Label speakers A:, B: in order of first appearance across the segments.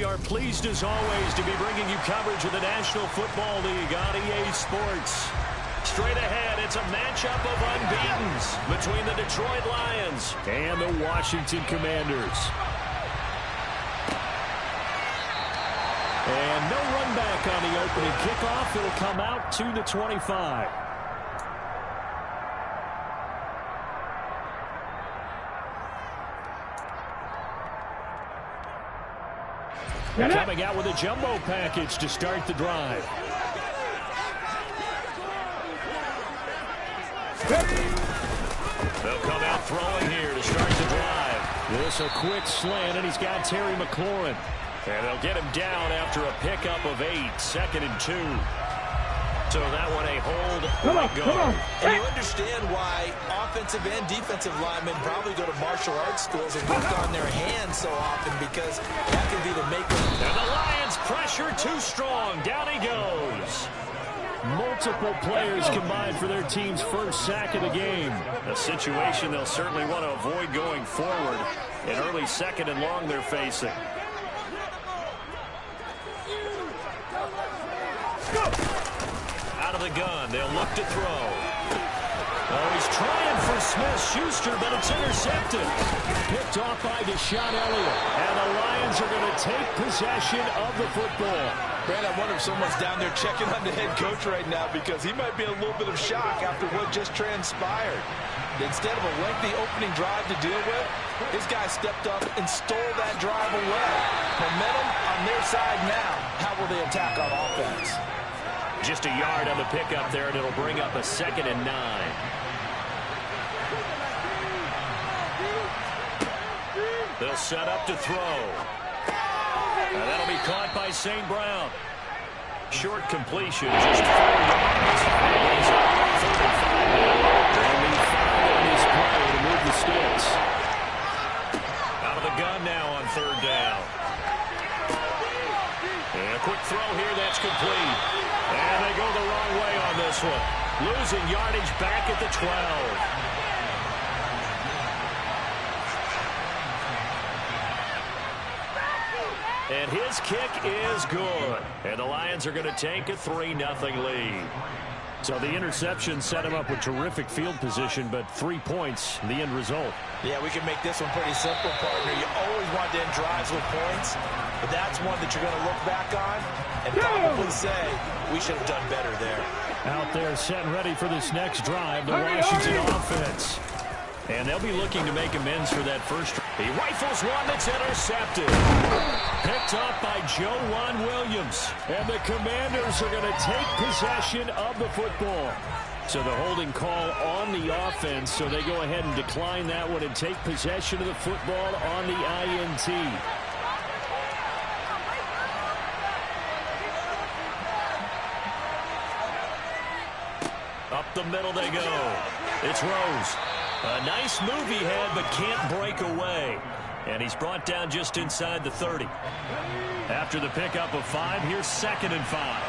A: are pleased as always to be bringing you coverage of the National Football League on EA Sports. Straight ahead, it's a matchup of unbeatens between the Detroit Lions and the Washington Commanders. And no run back on the opening kickoff. It'll come out to the 25. Coming out with a jumbo package to start the drive. They'll come out throwing here to start the drive. This a quick slant, and he's got Terry McLaurin. And they'll get him down after a pickup of 8, 2nd and 2. So that one a hold. Come on.
B: And you understand why offensive and defensive linemen probably go to martial arts schools and work on their hands so often, because that can be the maker.
A: And the Lions pressure too strong. Down he goes. Multiple players combined for their team's first sack of the game. A situation they'll certainly want to avoid going forward. An early 2nd and long they're facing. Out of the gun, they'll look to throw. Oh, he's trying for Smith-Schuster, but it's intercepted. Picked off by Deshaun Elliott. And the Lions are going to take possession of the football.
B: Brad, I wonder if someone's down there checking on the head coach right now, because he might be in a little bit of shock after what just transpired. Instead of a lengthy opening drive to deal with, this guy stepped up and stole that drive away. Momentum on their side now. How will they attack on offense?
A: Just a yard on the pickup there, and it'll bring up a 2nd and 9. They'll set up to throw. And that'll be caught by St. Brown. Short completion, just 4 yards. He's up 3rd and 5 now. They'll need 5 on this play to move the sticks. Out of the gun now on 3rd down. And a quick throw here, that's complete. And they go the wrong way on this one. Losing yardage back at the 12. And his kick is good. And the Lions are going to take a 3-0 lead. So the interception set him up with terrific field position, but 3 points, the end result.
B: Yeah, we can make this one pretty simple, partner. You always want to end drives with points, but that's one that you're going to look back on and probably say, we should have done better there.
A: Out there set and ready for this next drive, the Washington offense. And they'll be looking to make amends for that first. He rifles one that's intercepted. Picked up by Joejuan Williams. And the Commanders are going to take possession of the football. So the holding call on the offense, so they go ahead and decline that one and take possession of the football on the INT. Up the middle they go. It's Rose. A nice move he had, but can't break away. And he's brought down just inside the 30. After the pickup of 5, here's 2nd and 5.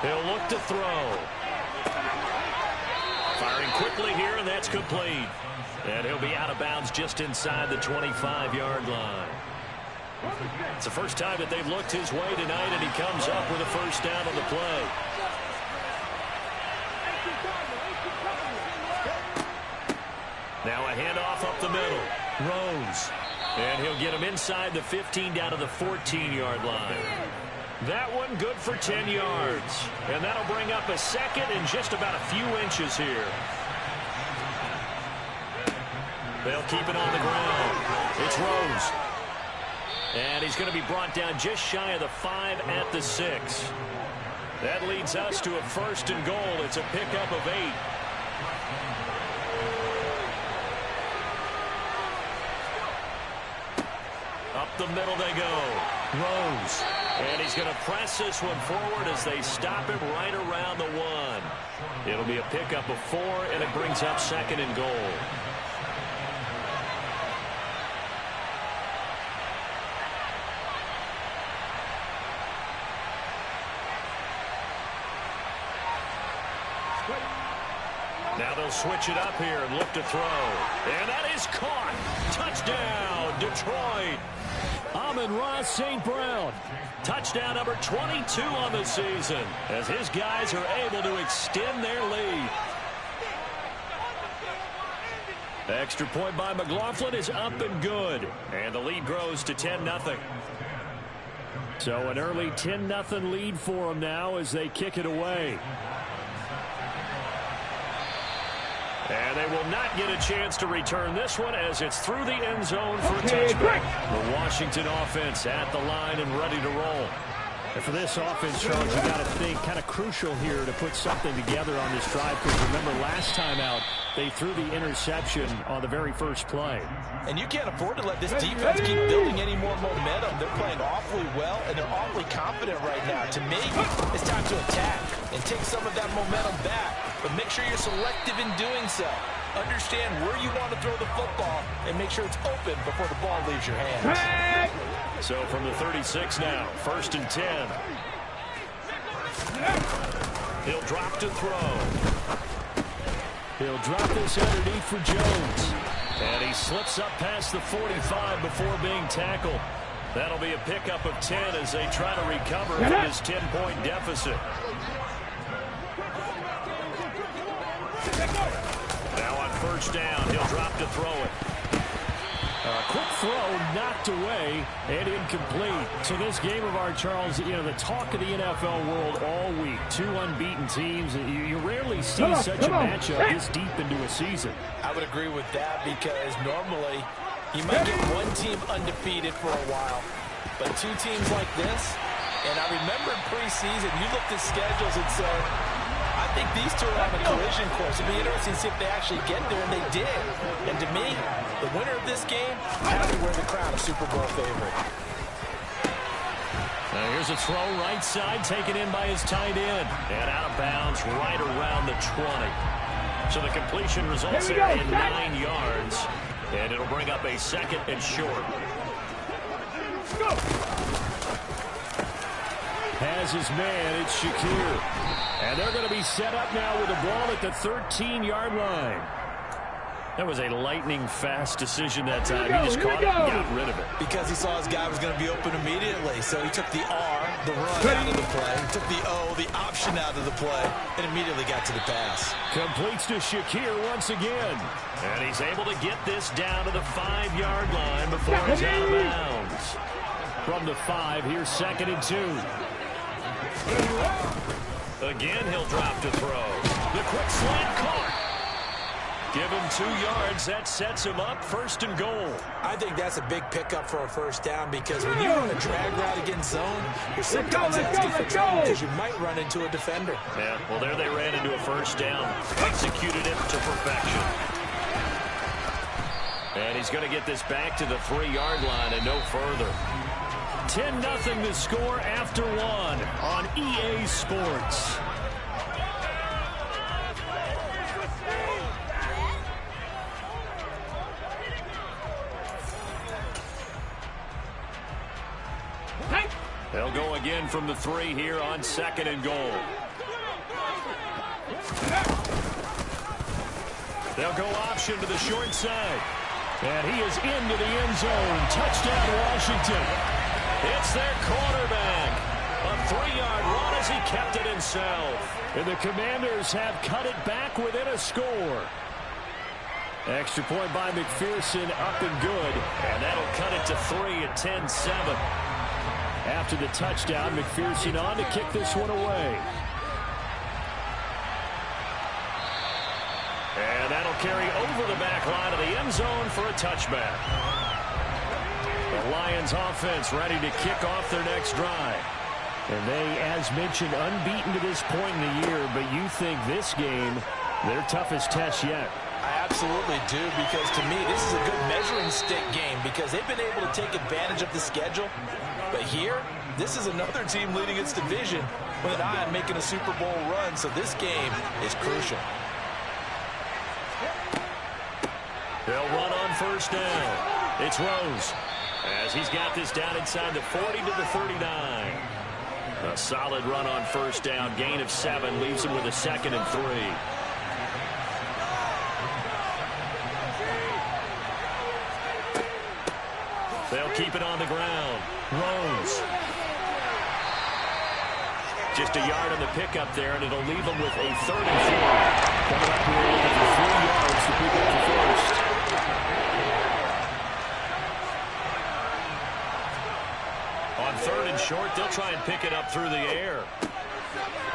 A: He'll look to throw. Firing quickly here, and that's complete. And he'll be out of bounds just inside the 25-yard line. It's the first time that they've looked his way tonight, and he comes up with a first down on the play. Now a handoff up the middle. Rose. And he'll get him inside the 15 down to the 14-yard line. That one good for 10 yards. And that'll bring up a 2nd and just about a few inches here. They'll keep it on the ground. It's Rose. And he's going to be brought down just shy of the 5 at the 6. That leads us to a 1st and goal. It's a pickup of 8. Up the middle they go. Rose. And he's going to press this one forward as they stop him right around the 1. It'll be a pickup of 4, and it brings up 2nd and goal. Now they'll switch it up here and look to throw. And that is caught. Touchdown, Detroit. Amon-Ra St. Brown. Touchdown number 22 on the season as his guys are able to extend their lead. The extra point by McLaughlin is up and good. And the lead grows to 10-0. So an early 10-0 lead for them now as they kick it away. And they will not get a chance to return this one as it's through the end zone for a touchback. The Washington offense at the line and ready to roll. And for this offense, Charles, you got to think kind of crucial here to put something together on this drive because remember last time out they threw the interception on the very first play.
B: And you can't afford to let this defense keep building any more momentum. They're playing awfully well, and they're awfully confident right now. To me, it's time to attack and take some of that momentum back. But make sure you're selective in doing so. Understand where you want to throw the football and make sure it's open before the ball leaves your hands.
A: So from the 36 now, 1st and 10. He'll drop to throw. He'll drop this underneath for Jones. And he slips up past the 45 before being tackled. That'll be a pickup of 10 as they try to recover from this 10-point deficit. Now on 1st down, he'll drop to throw it. A quick throw knocked away and incomplete. So this game of our Charles, you know, the talk of the NFL world all week. 2 unbeaten teams. You rarely see such a matchup this deep into a season.
B: I would agree with that because normally you might get one team undefeated for a while. But 2 teams like this, and I remember in preseason, you looked at schedules and said, I think these 2 are on a collision course. It'd be interesting to see if they actually get there, and they did. And to me, the winner of this game has to wear the crown of Super Bowl favorite.
A: Now here's a throw right side taken in by his tight end. And out of bounds right around the 20. So the completion results in 9 yards. And it'll bring up a 2nd and short. Has his man, it's Shakir. And they're going to be set up now with the ball at the 13-yard line. That was a lightning-fast decision that time. He just caught it and got rid of it.
B: Because he saw his guy was going to be open immediately. So he took the R, the run, out of the play. He took the O, the option out of the play, and immediately got to the pass.
A: Completes to Shakir once again. And he's able to get this down to the 5-yard line before it's out of bounds. From the 5, here's 2nd and 2. Again, he'll drop to throw. The quick slant caught. Give him 2 yards. That sets him up 1st and goal.
B: I think that's a big pickup for a 1st down because when you run a drag route against zone, you're sometimes asking for trouble because you might run into a defender.
A: Yeah, well, there they ran into a 1st down. Executed it to perfection. And he's going to get this back to the 3-yard line and no further. 10-0 the score after 1 on EA Sports. They'll go again from the 3 here on 2nd and goal. They'll go option to the short side. And he is into the end zone. Touchdown, Washington. It's their quarterback. A 3-yard run as he kept it himself. And the Commanders have cut it back within a score. Extra point by McPherson, up and good. And that'll cut it to 3 at 10-7. After the touchdown, McPherson on to kick this one away. And that'll carry over the back line of the end zone for a touchback. The Lions offense ready to kick off their next drive. And they, as mentioned, unbeaten to this point in the year, but you think this game, their toughest test yet.
B: I absolutely do, because to me, this is a good measuring stick game because they've been able to take advantage of the schedule. But here, this is another team leading its division with an eye on making a Super Bowl run, so this game is crucial.
A: They'll run on 1st down. It's Rose as he's got this down inside the 40 to the 39. A solid run on 1st down. Gain of 7 leaves him with a 2nd and 3. They'll keep it on the ground. Rose. Just a yard on the pickup there, and it'll leave them with a 3rd and 4. Coming up here looking for 3 yards to pick up the first. On 3rd and short, they'll try and pick it up through the air.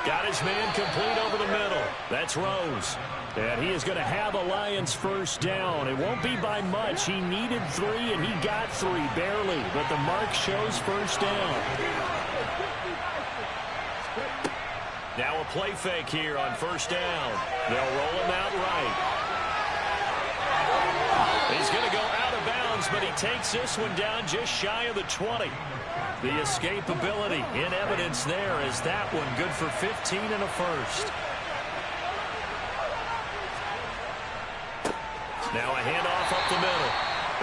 A: Got his man complete over the middle. That's Rose. And he is going to have a Lions first down. It won't be by much. He needed 3, and he got 3, barely. But the mark shows first down. Now a play fake here on first down. They'll roll him out right. He's going to go out of bounds, but he takes this one down just shy of the 20. The escapability in evidence there is that one good for 15 and a first. Now a handoff up the middle.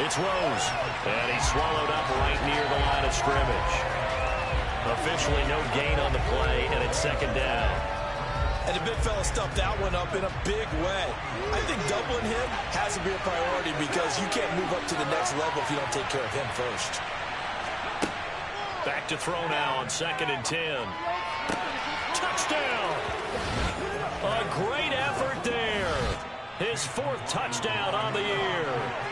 A: It's Rose. And he's swallowed up right near the line of scrimmage. Officially no gain on the play, and it's 2nd down.
B: And the big fella stuffed that one up in a big way. I think doubling him has to be a priority because you can't move up to the next level if you don't take care of him first.
A: Back to throw now on 2nd and 10. Touchdown! A great effort there. His 4th touchdown on the year.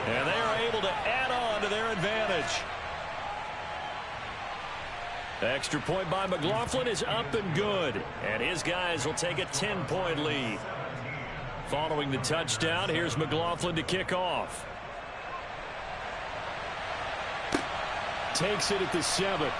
A: And they are able to add on to their advantage. Extra point by McLaughlin is up and good. And his guys will take a 10-point lead. Following the touchdown, here's McLaughlin to kick off. Takes it at the 7.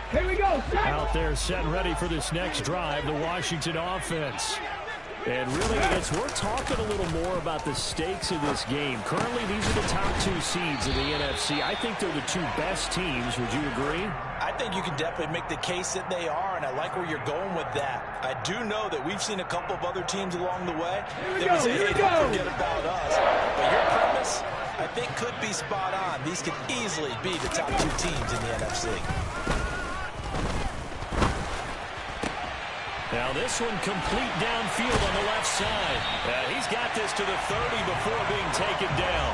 C: Here we go.
A: Out there set and ready for this next drive, the Washington offense. And really, it's worth talking a little more about the stakes of this game. Currently, these are the top 2 seeds in the NFC. I think they're the 2 best teams. Would you agree?
B: I think you can definitely make the case that they are, and I like where you're going with that. I do know that we've seen a couple of other teams along the way that would say, hey, don't forget about us. But your premise, I think, could be spot on. These could easily be the top 2 teams in the NFC.
A: Now this one complete downfield on the left side. He's got this to the 30 before being taken down.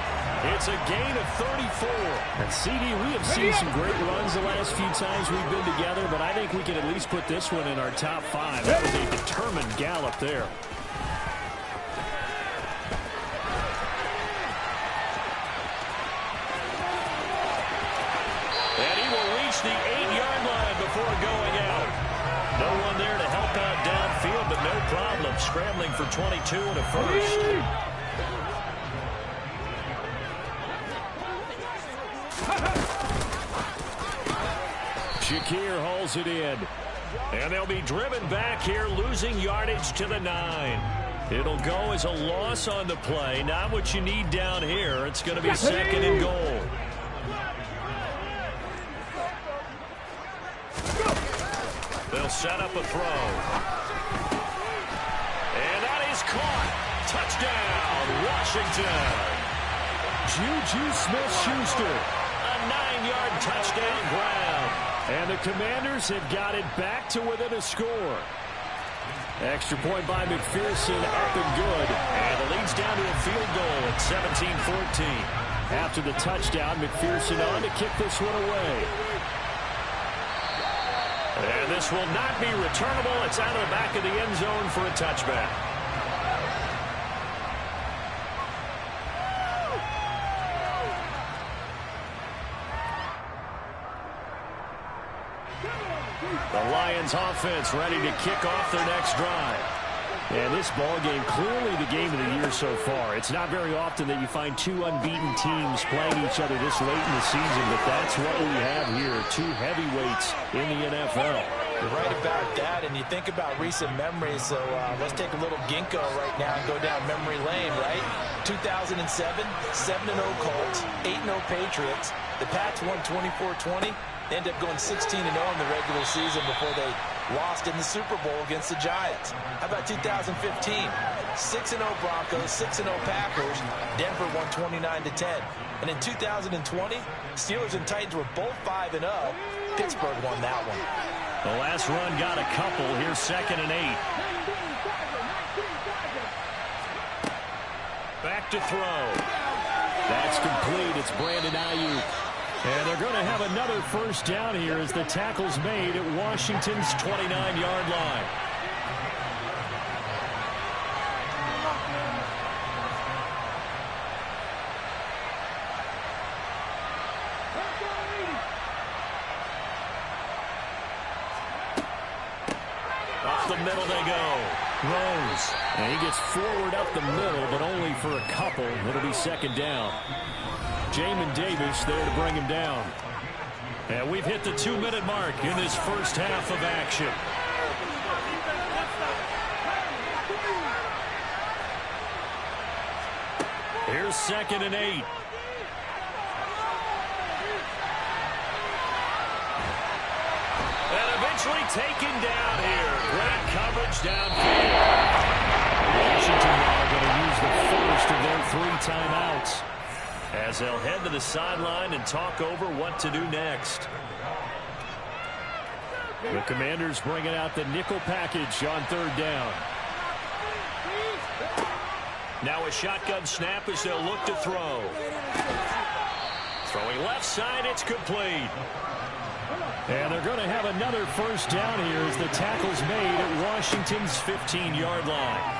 A: It's a gain of 34. And CD, we have seen some great runs the last few times we've been together, but I think we can at least put this one in our top 5. That was a determined gallop there. And he will reach the 8-yard line before going out. No one there to help out downfield, but no problem. Scrambling for 22 and a first. Shakir hauls it in. And they'll be driven back here, losing yardage to the 9. It'll go as a loss on the play. Not what you need down here. It's going to be 2nd and goal. They'll set up a throw. And that is caught. Touchdown, Washington. Juju Smith-Schuster. A 9-yard touchdown grab. And the Commanders have got it back to within a score. Extra point by McPherson up and good. And the lead's down to a field goal at 17-14. After the touchdown, McPherson on to kick this one away. And this will not be returnable. It's out of the back of the end zone for a touchback. The Lions offense ready to kick off their next drive. And this ball game, clearly the game of the year so far. It's not very often that you find 2 unbeaten teams playing each other this late in the season, but that's what we have here, 2 heavyweights in the NFL.
B: You're right about that, and you think about recent memories, so let's take a little ginkgo right now and go down memory lane, right? 2007, 7-0 Colts, 8-0 Patriots. The Pats won 24-20. They ended up going 16-0 in the regular season before they lost in the Super Bowl against the Giants. How about 2015? 6-0 Broncos, 6-0 Packers. Denver won 29-10. And in 2020, Steelers and Titans were both 5-0. Pittsburgh won that one.
A: The last run got a couple. Here's 2nd and 8. Back to throw. That's complete. It's Brandon Ayuk. And they're going to have another first down here as the tackle's made at Washington's 29-yard line. Up the middle they go. Rose. And he gets forward up the middle, but only for a couple. It'll be 2nd down. Jamin Davis there to bring him down. And we've hit the 2-minute mark in this first half of action. Here's 2nd and 8. And eventually taken down here. Great coverage downfield. Washington now going to use the first of their 3 timeouts, as they'll head to the sideline and talk over what to do next. The Commanders bringing out the nickel package on 3rd down. Now a shotgun snap as they'll look to throw. Throwing left side, it's complete. And they're going to have another first down here as the tackle's made at Washington's 15-yard line.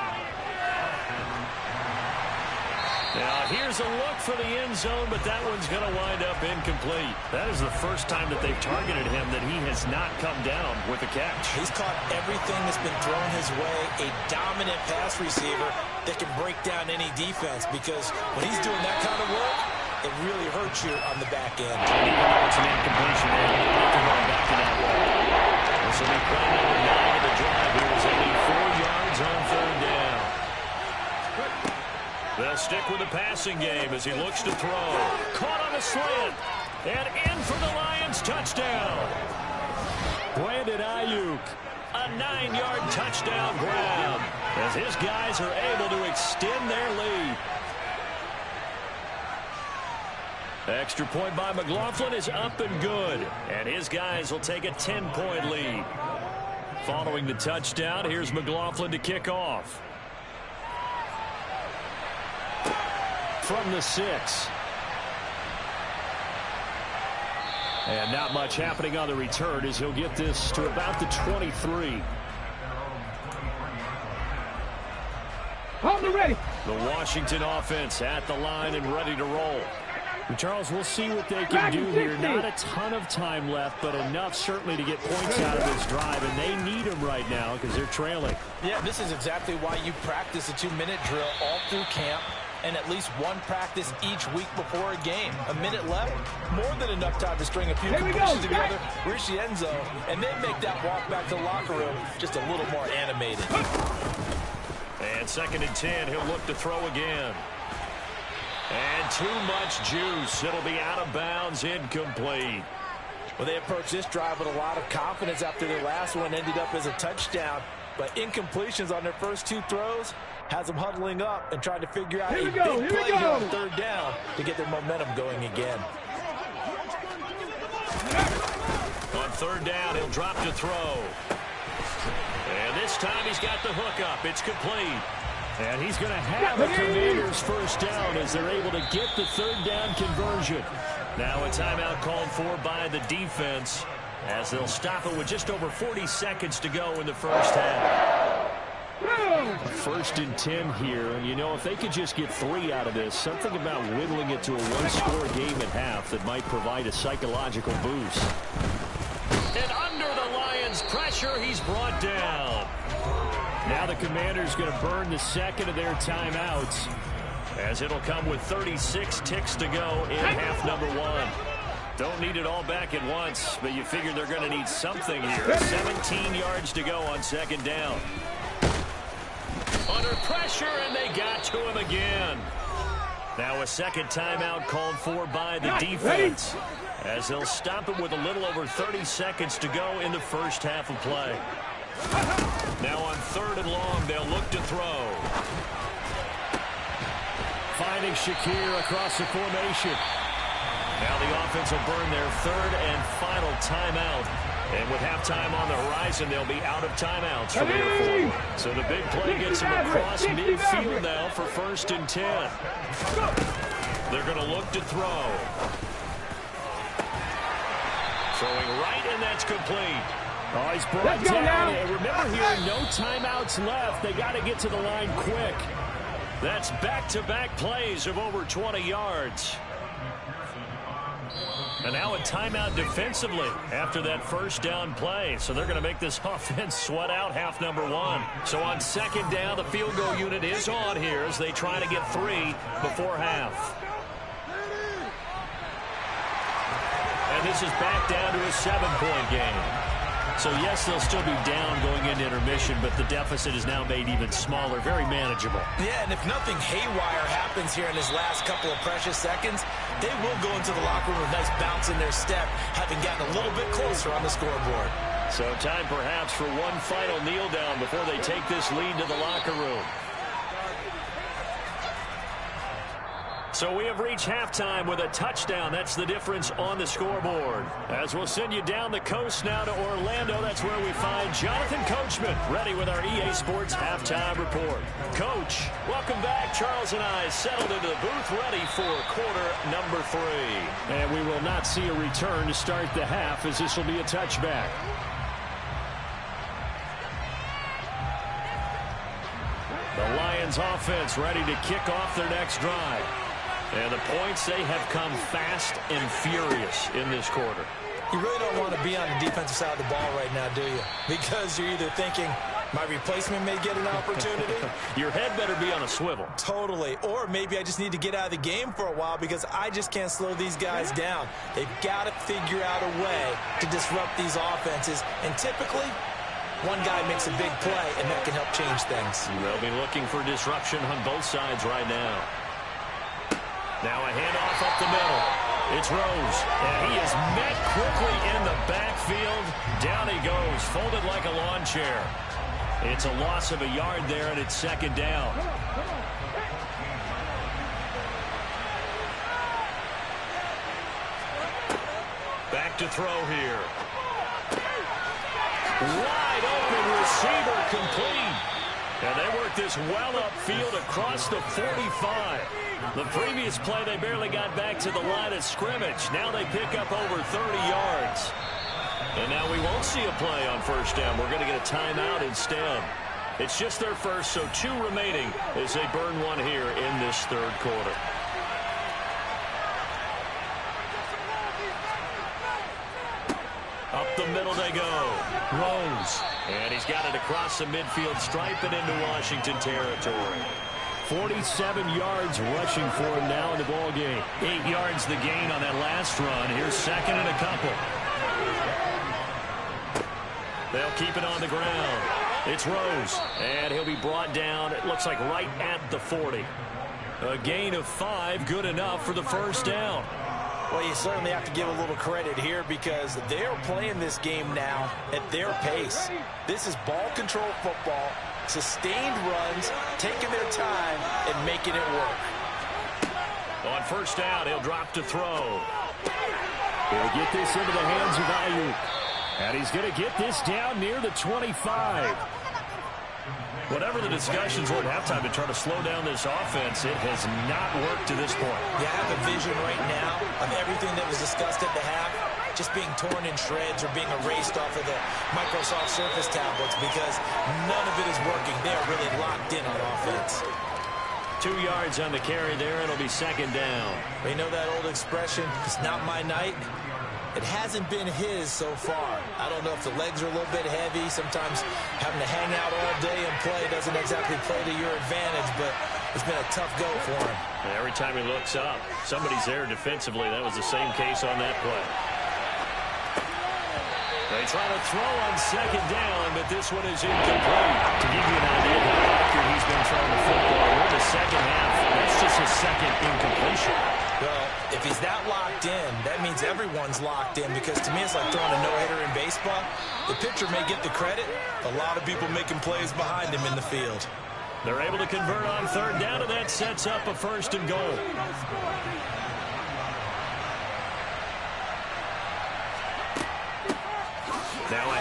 A: Now, here's a look for the end zone, but that one's going to wind up incomplete. That is the first time that they've targeted him that he has not come down with a catch.
B: He's caught everything that's been thrown his way. A dominant pass receiver that can break down any defense, because when he's doing that kind of work, it really hurts you on the back end.
A: And even though it's an incompletion, they're going back to that way. This will be play number 9 of the drive. Here is only 4 yards on 3rd down. They'll stick with the passing game as he looks to throw. Caught on the slant. And in for the Lions touchdown. Brandon Ayuk. A 9-yard touchdown grab as his guys are able to extend their lead. Extra point by McLaughlin is up and good. And his guys will take a 10-point lead. Following the touchdown, here's McLaughlin to kick off. From the 6. And not much happening on the return as he'll get this to about the 23.
C: Hold it ready.
A: The Washington offense at the line and ready to roll. And Charles, we'll see what they can do here. Not a ton of time left, but enough certainly to get points out of this drive, and they need them right now because they're trailing.
B: Yeah, this is exactly why you practice a 2-minute drill all through camp, and at least one practice each week before a game. A minute left, more than enough time to string a few completions together, reach the end zone, and then make that walk back to the locker room just a little more animated.
A: And 2nd and 10, he'll look to throw again. And too much juice. It'll be out of bounds, incomplete.
B: Well, they approached this drive with a lot of confidence after their last one ended up as a touchdown. But incompletions on their first 2 throws has them huddling up and trying to figure out a big play here on 3rd down to get their momentum going again.
A: On 3rd down, he'll drop to throw. And this time he's got the hook up. It's complete. And he's going to have a Commanders first down as they're able to get the 3rd down conversion. Now a timeout called for by the defense as they'll stop it with just over 40 seconds to go in the first half. 1st and 10 here, and you know, if they could just get 3 out of this, something about whittling it to a 1-score game at half that might provide a psychological boost. And under the Lions' pressure, he's brought down. Now the Commanders going to burn the 2nd of their timeouts as it'll come with 36 ticks to go in half number 1. Don't need it all back at once, but you figure they're going to need something here. 17 yards to go on 2nd down. Under pressure, and they got to him again. Now a 2nd timeout called for by the defense as they'll stop it with a little over 30 seconds to go in the first half of play. Now on 3rd and long, they'll look to throw. Finding Shakir across the formation. Now the offense will burn their third and final timeout. And with halftime on the horizon, they'll be out of timeouts from here forward. So the big play gets them across midfield now for 1st and 10. They're going to look to throw. Throwing right, and that's complete. Oh, he's brought down. And remember here, no timeouts left. They got to get to the line quick. That's back-to-back plays of over 20 yards. And now a timeout defensively after that first down play. So they're going to make this offense sweat out half number 1. So on 2nd down, the field goal unit is on here as they try to get 3 before half. And this is back down to a 7-point game. So, yes, they'll still be down going into intermission, but the deficit is now made even smaller, very manageable.
B: Yeah, and if nothing haywire happens here in his last couple of precious seconds, they will go into the locker room with a nice bounce in their step, having gotten a little bit closer on the scoreboard.
A: So time perhaps for one final kneel down before they take this lead to the locker room. So we have reached halftime with a touchdown. That's the difference on the scoreboard. As we'll send you down the coast now to Orlando, that's where we find Jonathan Coachman, ready with our EA Sports halftime report. Coach, welcome back. Charles and I settled into the booth, ready for quarter number 3. And we will not see a return to start the half, as this will be a touchback. The Lions offense ready to kick off their next drive. And the points, they have come fast and furious in this quarter.
B: You really don't want to be on the defensive side of the ball right now, do you? Because you're either thinking, my replacement may get an opportunity.
A: Your head better be on a swivel.
B: Totally. Or maybe I just need to get out of the game for a while because I just can't slow these guys down. They've got to figure out a way to disrupt these offenses. And typically, one guy makes a big play, and that can help change things.
A: They'll be looking for disruption on both sides right now. Now a handoff up the middle. It's Rose, and he is met quickly in the backfield. Down he goes, folded like a lawn chair. It's a loss of a yard there, and it's 2nd down. Back to throw here. Wide open receiver complete. And they work this well upfield across the 45. The previous play, they barely got back to the line of scrimmage. Now they pick up over 30 yards. And now we won't see a play on 1st down. We're going to get a timeout instead. It's just their first, so 2 remaining as they burn one here in this 3rd quarter. Up the middle they go. Rose. And he's got it across the midfield stripe and into Washington territory. 47 yards rushing for him now in the ball game. 8 yards the gain on that last run. Here's 2nd and a couple. They'll keep it on the ground. It's Rose. And he'll be brought down, it looks like right at the 40. A gain of 5, good enough for the 1st down.
B: Well, you certainly have to give a little credit here because they're playing this game now at their pace. This is ball control football, sustained runs, taking their time, and making it work.
A: On 1st down, he'll drop to throw. He'll get this into the hands of Ayuk. And he's going to get this down near the 25. Whatever the discussions were at halftime to try to slow down this offense, it has not worked to this point.
B: You have a vision right now of everything that was discussed at the half just being torn in shreds or being erased off of the Microsoft Surface tablets because none of it is working. They are really locked in on offense.
A: 2 yards on the carry there. It'll be 2nd down.
B: You know that old expression, it's not my night? It hasn't been his so far. I don't know if the legs are a little bit heavy. Sometimes having to hang out all day and play doesn't exactly play to your advantage, but it's been a tough go for him.
A: And every time he looks up, somebody's there defensively. That was the same case on that play. They try to throw on 2nd down, but this one is incomplete. To give you an idea of how accurate he's been throwing the football, we're in the 2nd half. That's just his 2nd incompletion.
B: Well, if he's that locked in, that means everyone's locked in because to me it's like throwing a no-hitter in baseball. The pitcher may get the credit. A lot of people making plays behind him in the field.
A: They're able to convert on 3rd down, and that sets up a 1st and goal.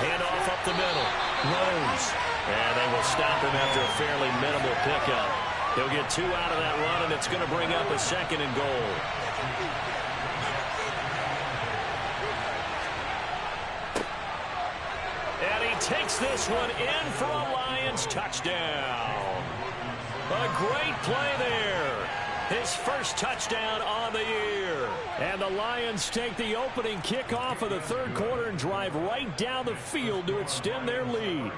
A: Handoff up the middle. Rose. And they will stop him after a fairly minimal pickup. He'll get 2 out of that run, and it's going to bring up a 2nd and goal. And he takes this one in for a Lions touchdown. A great play there. His first touchdown on the year. And the Lions take the opening kickoff of the 3rd quarter and drive right down the field to extend their lead.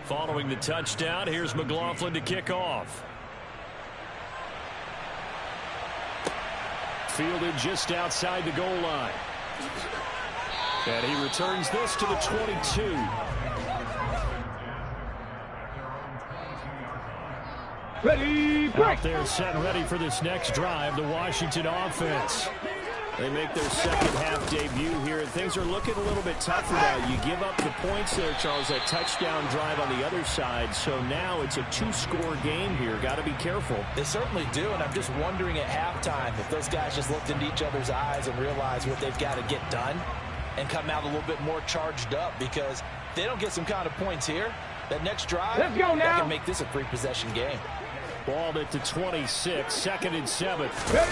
A: Following the touchdown, here's McLaughlin to kick off. Fielded just outside the goal line. And he returns this to the 22.
C: Ready, break.
A: Out there set and ready for this next drive, the Washington offense. They make their 2nd half debut here, and things are looking a little bit tougher now. You give up the points there, Charles, that touchdown drive on the other side, so now it's a 2-score game here. Got to be careful.
B: They certainly do, and I'm just wondering at halftime if those guys just looked into each other's eyes and realized what they've got to get done and come out a little bit more charged up, because if they don't get some kind of points here, that next drive,
C: let's go now.
B: That can make this a 3-possession game.
A: Balled it to 26, 2nd and 7.
C: Ready.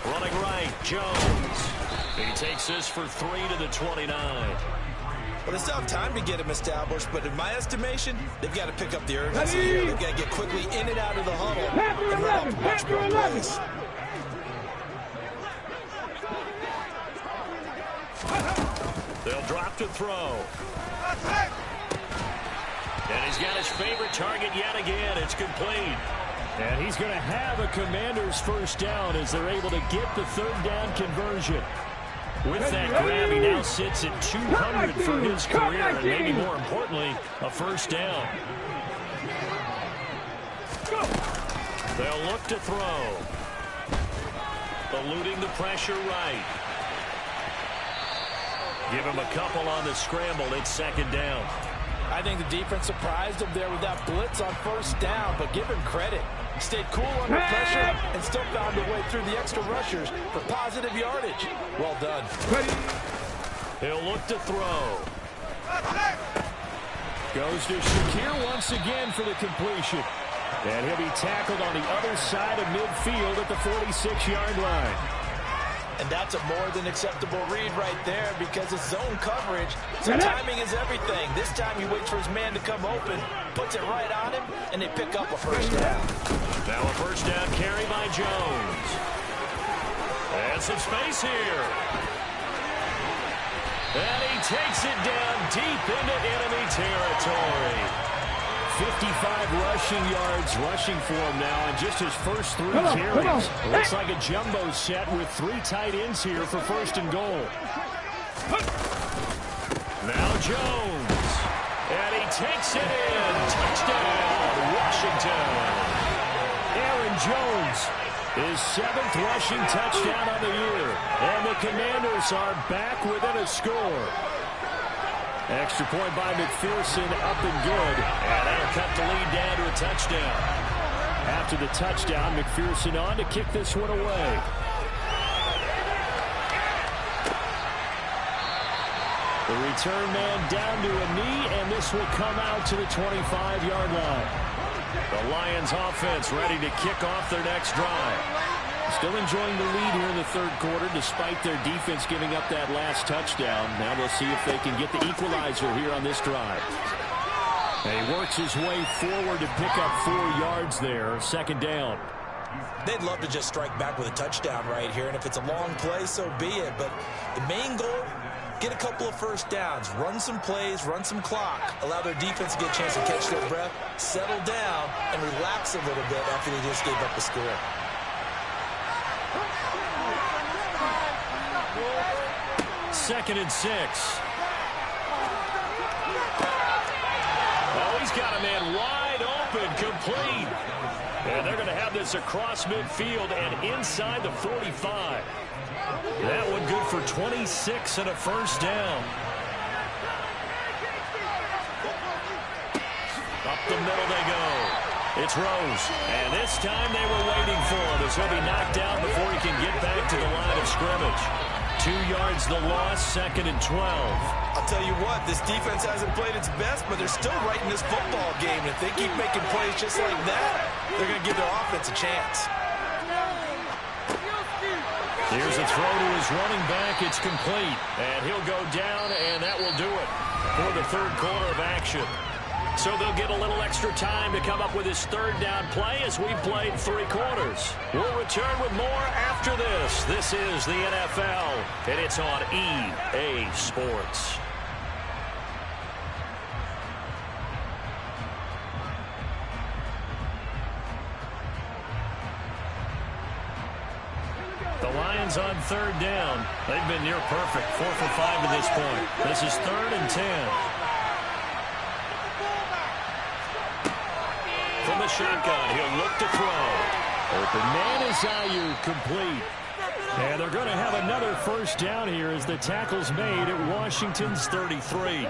A: Running right, Jones. He takes this for 3 to the 29.
B: Well, they still have time to get him established, but in my estimation, they've got to pick up the urgency here. They've got to get quickly in and out of the huddle and run off much more plays.
A: They'll drop to throw. And he's got his favorite target yet again. It's complete. And he's going to have a Commander's first down as they're able to get the 3rd down conversion. With that grab, he now sits at 200 for his career, and maybe more importantly, a first down. They'll look to throw. Eluding the pressure right. Give him a couple on the scramble. It's 2nd down.
B: I think the defense surprised him there with that blitz on first down, but give him credit. He stayed cool under pressure and still found a way through the extra rushers for positive yardage. Well done.
A: He'll look to throw. Goes to Shakir once again for the completion. And he'll be tackled on the other side of midfield at the 46-yard line.
B: And that's a more than acceptable read right there, because it's zone coverage, so timing is everything. This time he waits for his man to come open, puts it right on him, and they pick up a first down.
A: Now a first down carry by Jones. And some space here. And he takes it down deep into enemy territory. 55 rushing yards rushing for him now, and just his first 3 carries. Looks like a jumbo set with 3 tight ends here for 1st and goal. Now Jones. And he takes it in. Touchdown, Washington. Aaron Jones, his 7th rushing touchdown on the year. And the Commanders are back within a score. Extra point by McPherson, up and good. And they'll cut the lead down to a touchdown. After the touchdown, McPherson on to kick this one away. The return man down to a knee, and this will come out to the 25-yard line. The Lions offense ready to kick off their next drive. Still enjoying the lead here in the 3rd quarter despite their defense giving up that last touchdown. Now we'll see if they can get the equalizer here on this drive. And he works his way forward to pick up 4 yards there. 2nd down.
B: They'd love to just strike back with a touchdown right here, and if it's a long play, so be it. But the main goal, get a couple of first downs, run some plays, run some clock, allow their defense to get a chance to catch their breath, settle down, and relax a little bit after they just gave up the score.
A: Second and 6. Oh, he's got a man wide open, complete. And they're going to have this across midfield and inside the 45. That one good for 26 and a first down. Up the middle they go. It's Rose. And this time they were waiting for him as he'll be knocked down before he can get back to the line of scrimmage. 2 yards the loss, 2nd and 12.
B: I'll tell you what, this defense hasn't played its best, but they're still right in this football game. And if they keep making plays just like that, they're going to give their offense a chance.
A: Here's a throw to his running back. It's complete. And he'll go down, and that will do it for the third quarter of action. So they'll get a little extra time to come up with his third down play as we've played 3 quarters. We'll return with more after this. This is the NFL, and it's on EA Sports. The Lions on third down. They've been near perfect, 4 for 5 to this point. This is 3rd and 10. From the shotgun, he'll look to throw. Open man is Ayuk, complete. And they're going to have another first down here as the tackle's made at Washington's 33.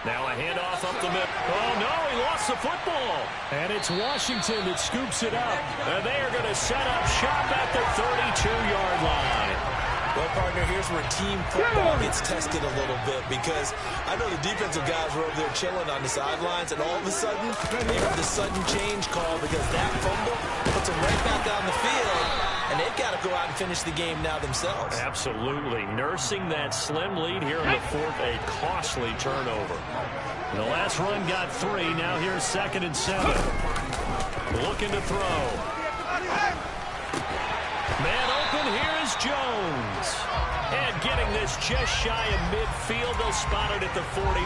A: Now a handoff up the middle. Oh, no, he lost the football. And it's Washington that scoops it up. And they are going to set up shop at the 32-yard line.
B: Well, partner, here's where team football gets tested a little bit because I know the defensive guys were over there chilling on the sidelines, and all of a sudden, they have the sudden change call because that fumble puts them right back on the field, and they've got to go out and finish the game now themselves.
A: Absolutely. Nursing that slim lead here in the fourth, a costly turnover. The last run got 3. Now here's 2nd and 7. Looking to throw. Man open, here is Jones. And getting this just shy of midfield, they'll spot it at the 49.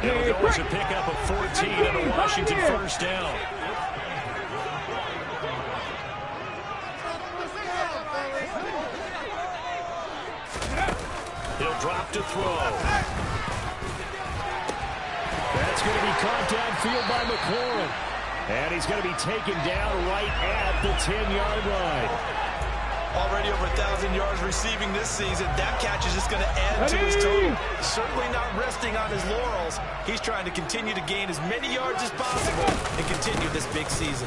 A: It'll go as a pickup of 14 and a Washington first down. He'll drop to throw. That's going to be caught downfield by McLaurin. And he's going to be taken down right at the 10-yard line.
B: Already over 1,000 yards receiving this season. That catch is just going to add to his total. Certainly not resting on his laurels. He's trying to continue to gain as many yards as possible and continue this big season.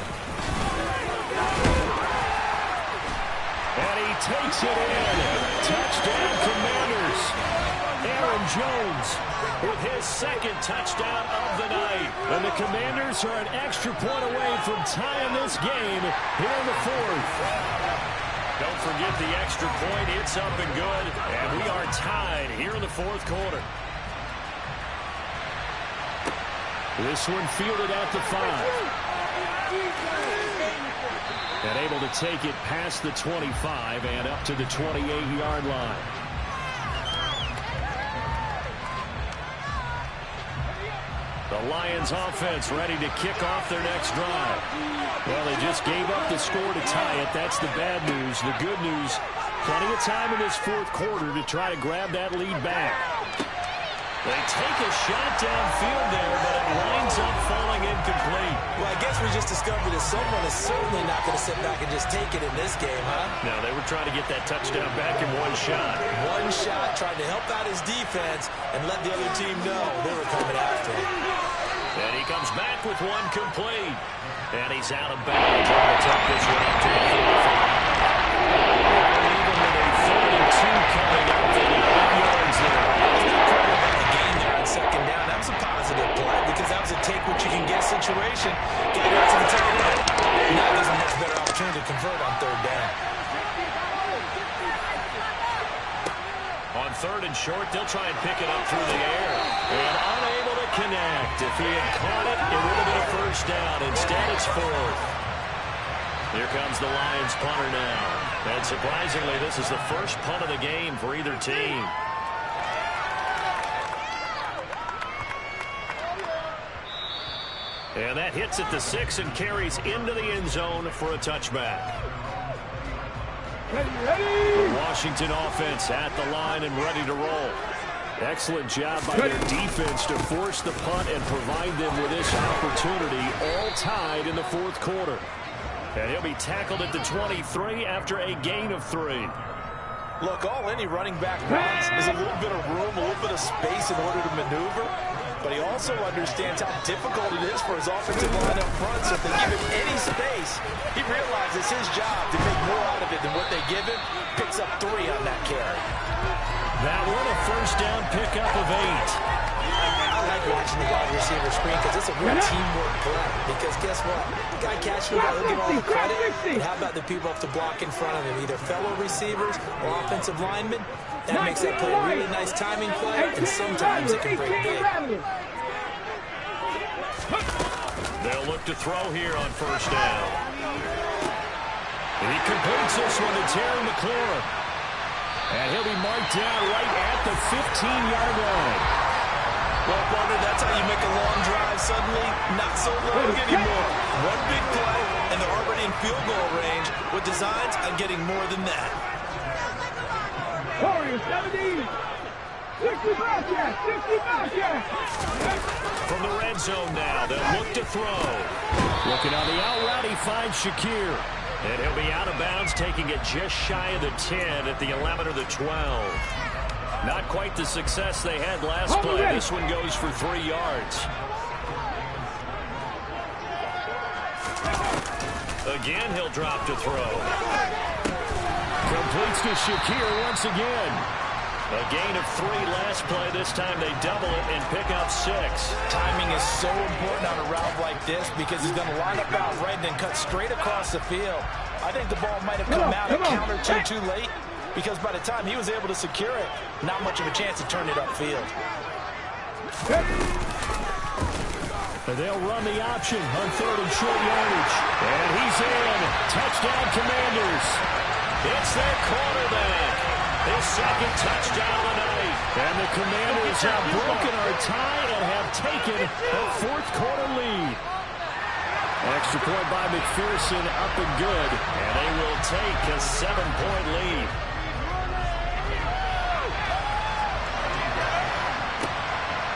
A: And he takes it in. Touchdown, Commanders. Aaron Jones with his 2nd touchdown of the night. And the Commanders are an extra point away from tying this game here in the 4th. Don't forget the extra point. It's up and good. And we are tied here in the 4th quarter. This one fielded at the 5. And able to take it past the 25 and up to the 28-yard line. The Lions offense ready to kick off their next drive. Well, they just gave up the score to tie it. That's the bad news. The good news, plenty of time in this 4th quarter to try to grab that lead back. They take a shot downfield there, but it winds up falling incomplete.
B: Well, I guess we just discovered that someone is certainly not going to sit back and just take it in this game, huh?
A: No, they were trying to get that touchdown back in one shot.
B: One shot, trying to help out his defense and let the other team know they were coming after him.
A: And he comes back with one complete. And he's out of bounds. Trying to take this one up to the 45. Even with a 32 coming up to the 8 yards there.
B: The gain there on 2nd down, that was a positive play because that was a take-what-you-can-get situation. Get it out to the tight end. Now there's a much better opportunity to convert on 3rd down.
A: On 3rd and short, they'll try and pick it up through the air. And unable to connect. If he had caught it, it would have been a first down. Instead, it's 4th. Here comes the Lions punter now. And surprisingly, this is the first punt of the game for either team. And that hits at the 6 and carries into the end zone for a touchback. The Washington offense at the line and ready to roll. Excellent job by their defense to force the punt and provide them with this opportunity, all tied in the 4th quarter. And he'll be tackled at the 23 after a gain of 3.
B: Look, all any running back wants is a little bit of room, a little bit of space in order to maneuver. but he also understands how difficult it is for his offensive line up front. So if they give him any space, he realizes his job to make more out of it than what they give him. Picks up 3 on that carry.
A: That one a first down pickup of 8.
D: I like watching the wide receiver screen because it's a real teamwork play. Because guess what? The guy catching the ball, he'll get all the credit. But how about the people off the block in front of him? Either fellow receivers or offensive linemen. That makes that play a really nice timing play, and sometimes it can break big.
A: They'll look to throw here on first down. And he completes this one to Terry McLaurin. And he'll be marked down right at the 15-yard line.
B: Well, Butler, that's how you make a long drive suddenly not so long anymore. One big play, and they're already in field goal range with designs on getting more than that.
C: Warriors 70. 65 yards. 65 yards.
A: From the red zone now, they'll look to throw. Looking on the out route, he finds Shakir. And he'll be out of bounds, taking it just shy of the 10 at the 11 or the 12. Not quite the success they had last play. This one goes for 3 yards. Again, he'll drop to throw. Completes to Shakir once again. A gain of 3 last play. This time they double it and pick up 6.
B: Timing is so important on a route like this because he's going to line up out right and then cut straight across the field. I think the ball might have come out a count or two too late because by the time he was able to secure it, not much of a chance to turn it upfield.
A: And they'll run the option on 3rd and short yardage. And he's in. Touchdown, Commanders. It's their quarterback. His second touchdown of the night. And the Commanders have broken our tie and have taken a 4th quarter lead. Extra point by McPherson, up and good. And they will take a 7-point lead.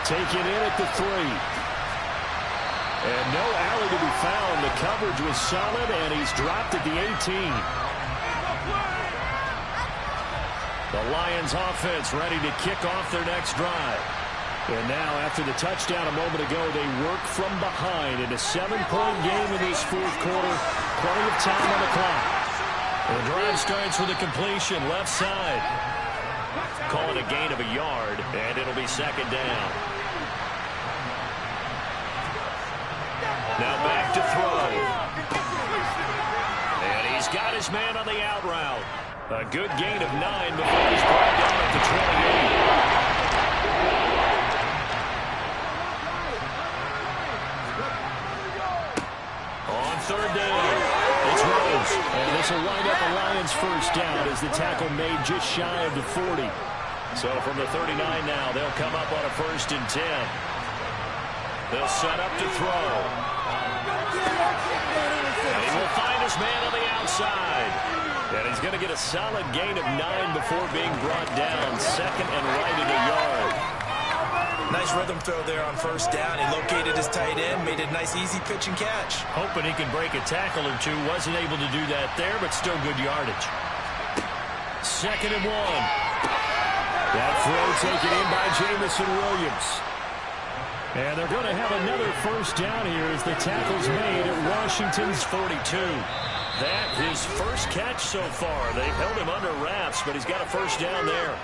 A: Taken in at the 3. And no alley to be found. The coverage was solid, and he's dropped at the 18. The Lions offense ready to kick off their next drive. And now, after the touchdown a moment ago, they work from behind in a 7-point game in this 4th quarter. Plenty of time on the clock. The drive starts with a completion left side. Call it a gain of a yard, and it'll be 2nd down. Now back to throw. And he's got his man on the out route. A good gain of 9 before he's brought down at the 28. On 3rd down, it's Rose. And this will wind up a Lions first down as the tackle made just shy of the 40. So from the 39 now, they'll come up on a 1st and 10. They'll set up to throw. And he will find his man on the outside. And he's going to get a solid gain of 9 before being brought down. 2nd and right at a yard.
B: Nice rhythm throw there on 1st down. He located his tight end, made a nice easy pitch and catch.
A: Hoping he can break a tackle or two. Wasn't able to do that there, but still good yardage. 2nd and 1. That throw taken in by Jamison Williams. And they're going to have another first down here as the tackle's made at Washington's 42. That his first catch so far. They've held him under wraps, but he's got a first down there.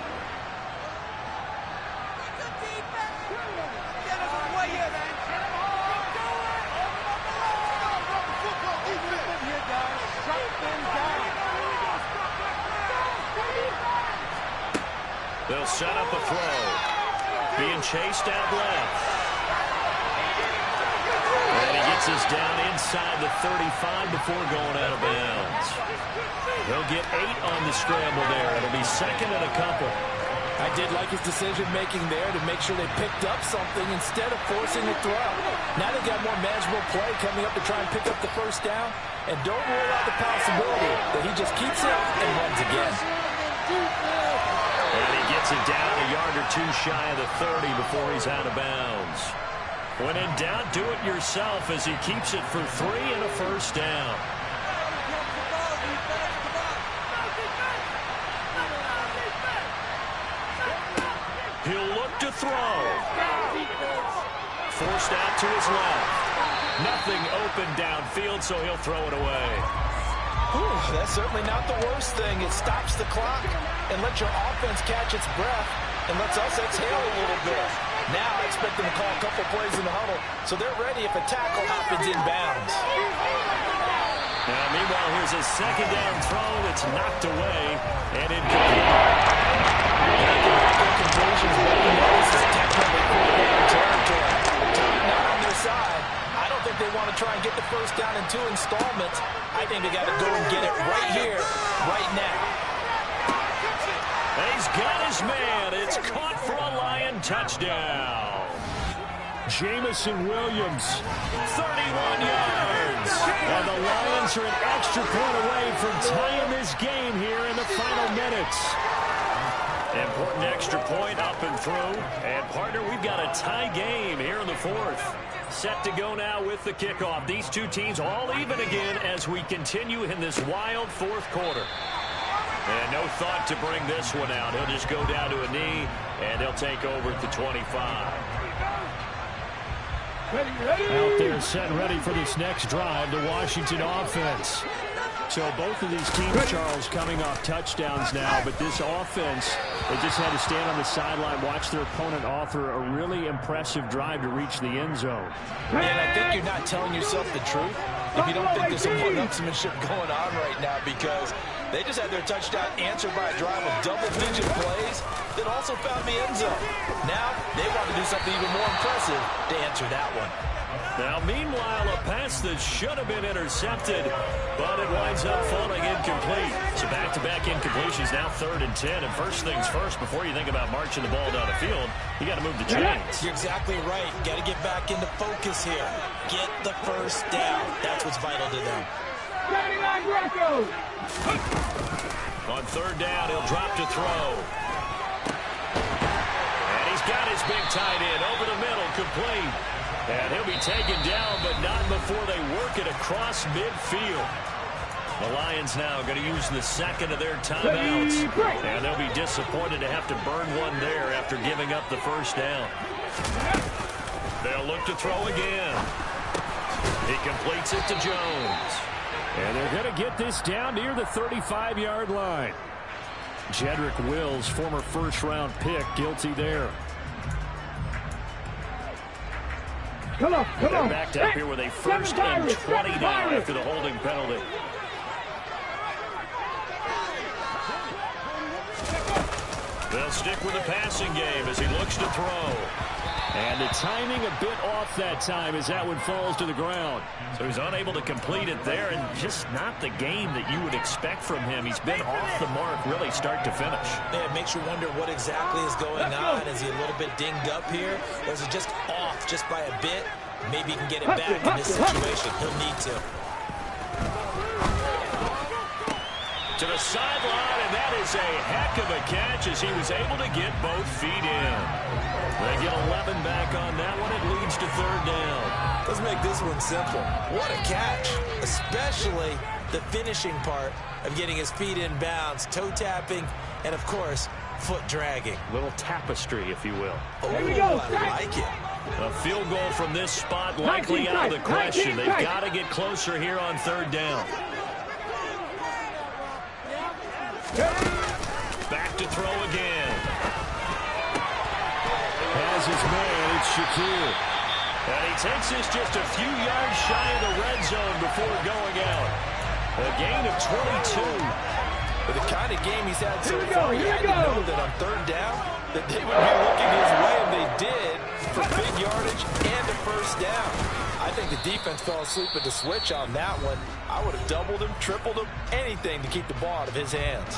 A: They'll set up a throw. Being chased out left. And he gets us down inside the 35 before going out of bounds. They'll get 8 on the scramble there. It'll be 2nd and a couple.
B: I did like his decision-making there to make sure they picked up something instead of forcing a throw. Now they got more manageable play coming up to try and pick up the first down. And don't rule out the possibility that he just keeps it and runs again.
A: And he gets it down a yard or 2 shy of the 30 before he's out of bounds. When in doubt, do it yourself as he keeps it for 3 and a first down. He'll look to throw. forced out to his left. Nothing open downfield, so he'll throw it away.
B: Whew, that's certainly not the worst thing. It stops the clock and lets your offense catch its breath and lets us exhale a little bit. Now I expect them to call a couple plays in the huddle, so they're ready if a tackle happens inbounds.
A: Now, meanwhile, here's a second down throw that's knocked away and incomplete. Conclusions, but you know this is technically fourth down territory.
B: Time not on their side. I don't think they want to try and get the first down in 2 installments. I think they got to go and get it right here, right now.
A: He's got his man. It's caught for a Lion touchdown. Jamison Williams, 31 yards. And the Lions are an extra point away from tying this game here in the final minutes. Important extra point up and through. And, partner, we've got a tie game here in the fourth. Set to go now with the kickoff. These two teams all even again as we continue in this wild fourth quarter. And no thought to bring this one out. He'll just go down to a knee, and he'll take over at the 25. Out there set and ready for this next drive, the Washington offense. So both of these teams, Charles, coming off touchdowns now, but this offense, they just had to stand on the sideline, watch their opponent author a really impressive drive to reach the end zone.
B: And I think you're not telling yourself the truth if you don't think there's some one-upsmanship going on right now, because they just had their touchdown answered by a drive of double-digit plays that also found the end zone. Now they want to do something even more impressive to answer that one.
A: Now, meanwhile, a pass that should have been intercepted, but it winds up falling incomplete. So back-to-back incompletions, now 3rd and 10. And first things first, before you think about marching the ball down the field, you got to move the chains.
D: You're exactly right. Got to get back into focus here. Get the first down. That's what's vital to them.
A: On 3rd down, he'll drop to throw. And he's got his big tight end over the middle, complete. And he'll be taken down, but not before they work it across midfield. The Lions now going to use the second of their timeouts. And they'll be disappointed to have to burn one there after giving up the first down. They'll look to throw again. He completes it to Jones. And they're going to get this down near the 35-yard line. Jedrick Wills, former first-round pick, guilty there. They're backed up here with a 1st and 20 now after the holding penalty. They'll stick with the passing game as he looks to throw. And the timing a bit off that time as that one falls to the ground. So he's unable to complete it there, and just not the game that you would expect from him. He's been off the mark really start to finish.
D: Yeah, it makes you wonder what exactly is going on. Is he a little bit dinged up here, or is it just off just by a bit? Maybe he can get it back in this situation. He'll need to.
A: To the sideline, and that is a heck of a catch as he was able to get both feet in. They get 11 back on that one. It leads to 3rd down.
D: Let's make this one simple. What a catch, especially the finishing part of getting his feet in bounds, toe tapping, and, of course, foot dragging.
A: Little tapestry, if you will.
D: Oh, I like it.
A: A field goal from this spot likely out of the question. They've got to get closer here on 3rd down. Back to throw again. Has his man, it's Shakir. And he takes this just a few yards shy of the red zone before going out. A gain of 22.
B: With the kind of game he's had so far, you had to know that on 3rd down, that they would be looking his way, and they did, for big yardage and a first down. I think the defense fell asleep at the switch on that one. I would have doubled him, tripled him, anything to keep the ball out of his hands.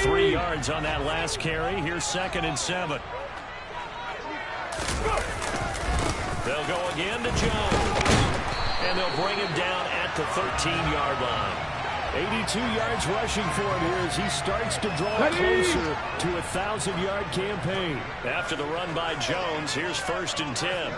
A: 3 yards on that last carry. Here's 2nd and 7. They'll go again to Jones. And they'll bring him down at the 13-yard line. 82 yards rushing for him here as he starts to draw closer to a 1,000-yard campaign. After the run by Jones, here's 1st and 10.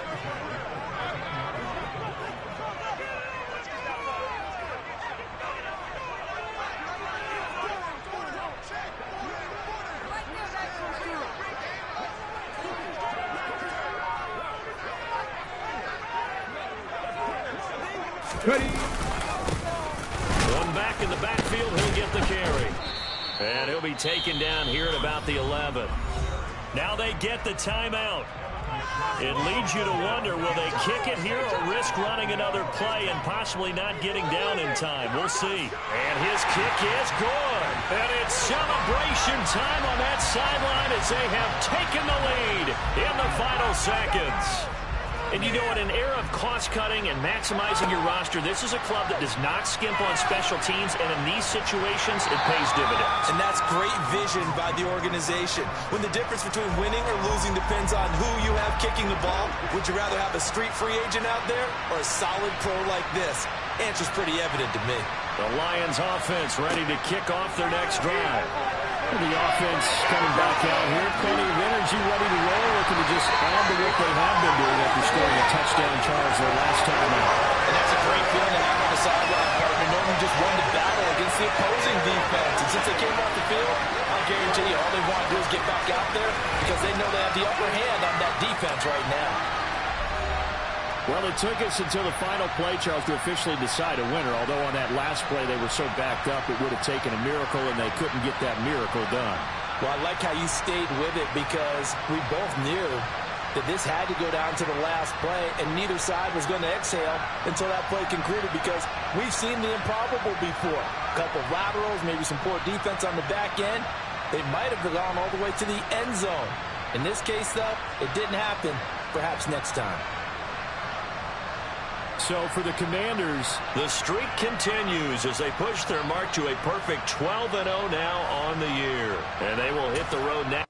C: Ready.
A: One back in the backfield, he'll get the carry. And he'll be taken down here at about the 11. Now they get the timeout. It leads you to wonder, will they kick it here or risk running another play and possibly not getting down in time? We'll see. And his kick is good. And it's celebration time on that sideline as they have taken the lead in the final seconds. And you know, in an era of cost-cutting and maximizing your roster, this is a club that does not skimp on special teams, and in these situations, it pays dividends.
B: And that's great vision by the organization. When the difference between winning or losing depends on who you have kicking the ball, would you rather have a street free agent out there or a solid pro like this? Answer's pretty evident to me.
A: The Lions offense ready to kick off their next drive. The offense coming back out here. Plenty of energy, ready to roll, looking to just add to what they have been doing after scoring a touchdown charge their last time out.
B: And that's a great feeling to have on the sideline, partner, knowing you just won the battle against the opposing defense. And since they came off the field, I guarantee you all they want to do is get back out there because they know they have the upper hand on that defense right now.
A: Well, it took us until the final play, Charles, to officially decide a winner. Although on that last play they were so backed up, it would have taken a miracle, and they couldn't get that miracle done.
B: Well, I like how you stayed with it because we both knew that this had to go down to the last play, and neither side was going to exhale until that play concluded because we've seen the improbable before. A couple of laterals, maybe some poor defense on the back end. They might have gone all the way to the end zone. In this case, though, it didn't happen. Perhaps next time.
A: So for the Commanders, the streak continues as they push their mark to a perfect 12-0 now on the year. And they will hit the road next.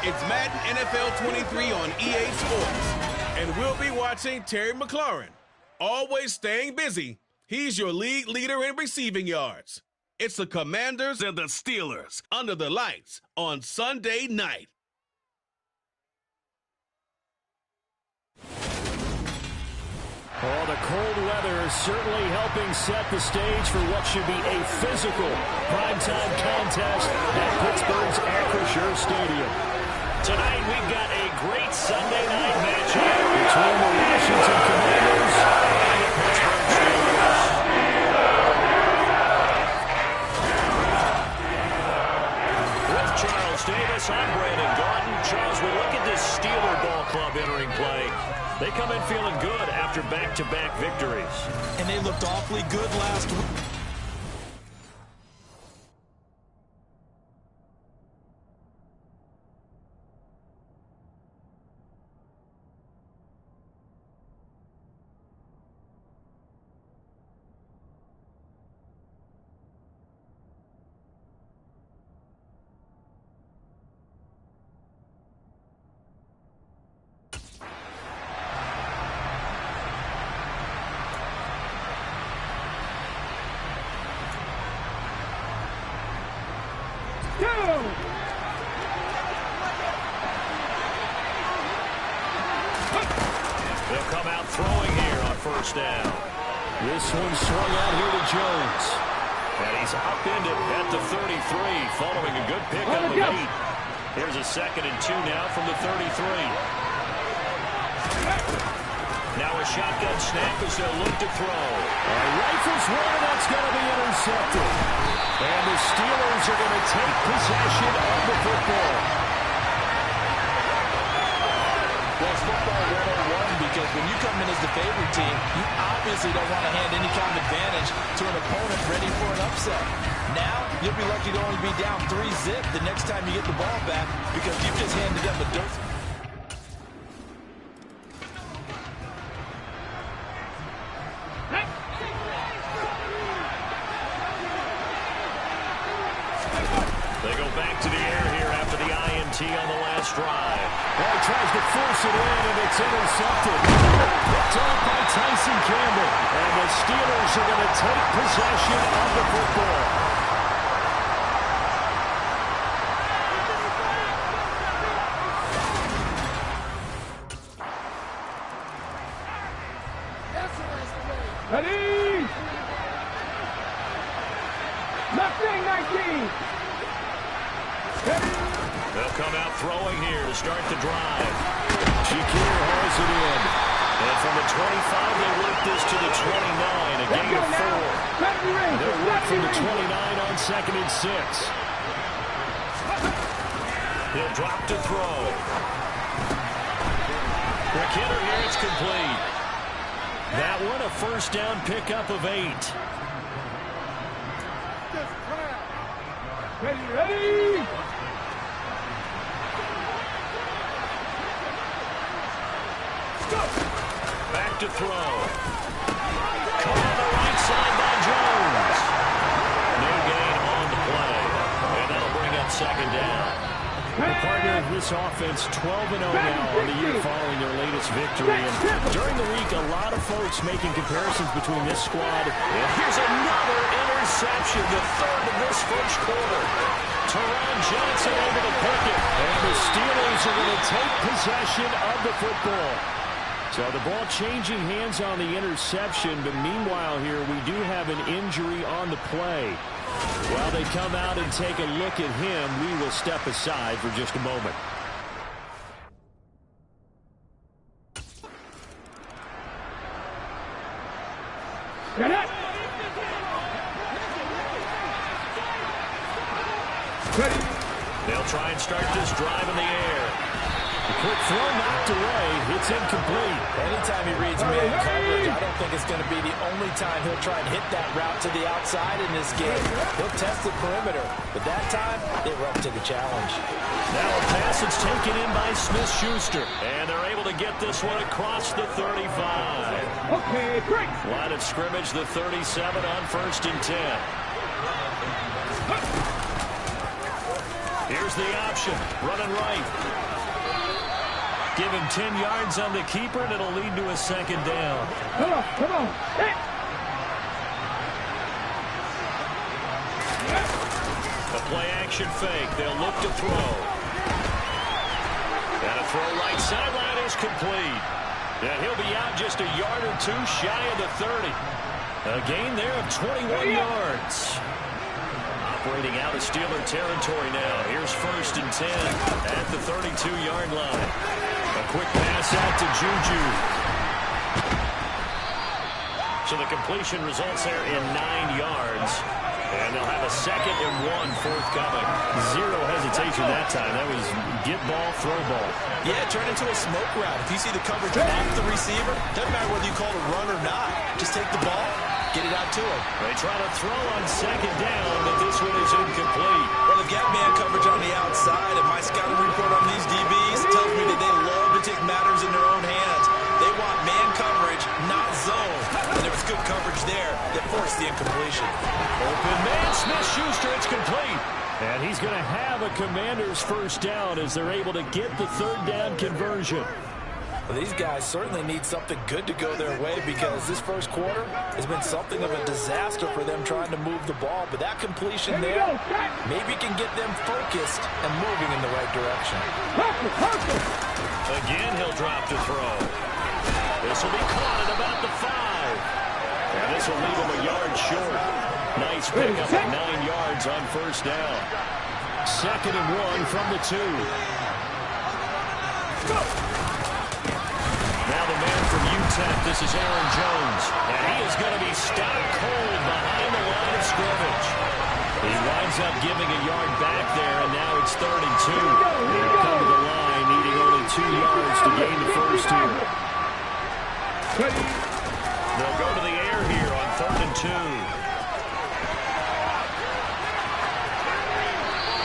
E: It's Madden NFL 23 on EA Sports. And we'll be watching Terry McLaurin. Always staying busy, he's your league leader in receiving yards. It's the Commanders and the Steelers under the lights on Sunday night.
A: Oh, the cold weather is certainly helping set the stage for what should be a physical primetime contest at Pittsburgh's Acrisure Stadium. Tonight, we've got a great Sunday night matchup between the Washington Commanders and the Pittsburgh Steelers. With Charles Davis, I'm Brandon Gaudin. Charles, we look at this Steeler ball club entering play. They come in feeling good after back-to-back victories.
B: And they looked awfully good last week.
A: They'll come out throwing here on first down. This one swung out here to Jones. And he's upended at the 33, following a good pickup of 8. Here's a 2nd and 2 now from the 33. Now a shotgun snap as they'll look to throw. Rifles one, that's going to be intercepted. And the Steelers are going to take possession of the football.
B: Well, it's football 101 because when you come in as the favorite team, you obviously don't want to hand any kind of advantage to an opponent ready for an upset. Now, you'll be lucky to only be down 3-zip the next time you get the ball back because you just handed them a dose.
A: They go back to the air here after the INT on the last drive. He tries to force it in, and it's intercepted. Picked off by Tyson Campbell. And the Steelers are going to take possession of the football.
C: Ready? Left wing 19.
A: They'll come out throwing here to start the drive. Shakir hauls it in. And from the 25, they work this to the 29, a gain of 4. They'll work from the 29 on 2nd and 6. He'll drop to throw. The kidder here, it's complete. That one, a first down pickup of 8.
C: Ready?
A: Back to throw. Caught on the right side by Jones. No gain on the play. And that'll bring up 2nd down. The partner of this offense, 12-0 now on the year following their latest victory. And during the week, a lot of folks making comparisons between this squad. And here's another interception, the 3rd of this first quarter. Teron Johnson able to pick it. And the Steelers are going to take possession of the football. So the ball changing hands on the interception, but meanwhile here we do have an injury on the play. While they come out and take a look at him, we will step aside for just a moment.
C: Get it! Ready?
A: They'll try and start this drive in the air. The quick throw knocked away. It's incomplete.
D: Anytime he reads man coverage, I don't think it's going to be the only time he'll try and hit that route to the outside in this game. He'll test the perimeter, but that time, they were up to the challenge.
A: Now a pass that's taken in by Smith-Schuster. And they're able to get this one across the 35.
C: Okay, break.
A: Line of scrimmage, the 37 on 1st and 10. Here's the option. Running right. Give him 10 yards on the keeper, and it'll lead to a second down.
C: Come on. Hey.
A: A play-action fake. They'll look to throw. And a throw right sideline is complete. And he'll be out just a yard or two shy of the 30. A gain there of 21 yards. Operating out of Steeler territory now. Here's 1st and 10 at the 32-yard line. A quick pass out to Juju. So the completion results there in 9 yards. And they'll have a 2nd and 1 forthcoming. Zero hesitation that time. That was get ball, throw ball.
B: Yeah, turn into a smoke route. If you see the coverage off the receiver, doesn't matter whether you call it a run or not. Just take the ball, get it out to him.
A: They try to throw on 2nd down, but this one is incomplete.
B: Well, they've got man coverage on the outside, and my scouting report on these DBs tells me that they love to take matters in their own hands. They want man coverage, not zone. And there was good coverage there that forced the incompletion.
A: Open man, Smith-Schuster, it's complete. And he's going to have a Commander's 1st down as they're able to get the 3rd down conversion.
B: Well, these guys certainly need something good to go their way because this first quarter has been something of a disaster for them trying to move the ball. But that completion there maybe can get them focused and moving in the right direction.
A: Again, he'll drop to throw. This will be caught at about the 5. And this will leave him a yard short. Nice pickup at 9 yards on 1st down. 2nd and 1 from the 2. Now the man from UTEP, this is Aaron Jones. And he is going to be stopped cold behind the line of scrimmage. He winds up giving a yard back there, and now it's 3rd and 2. They'll come to the line, needing only 2 yards to gain the first here. They'll go to the air here on 3rd and 2.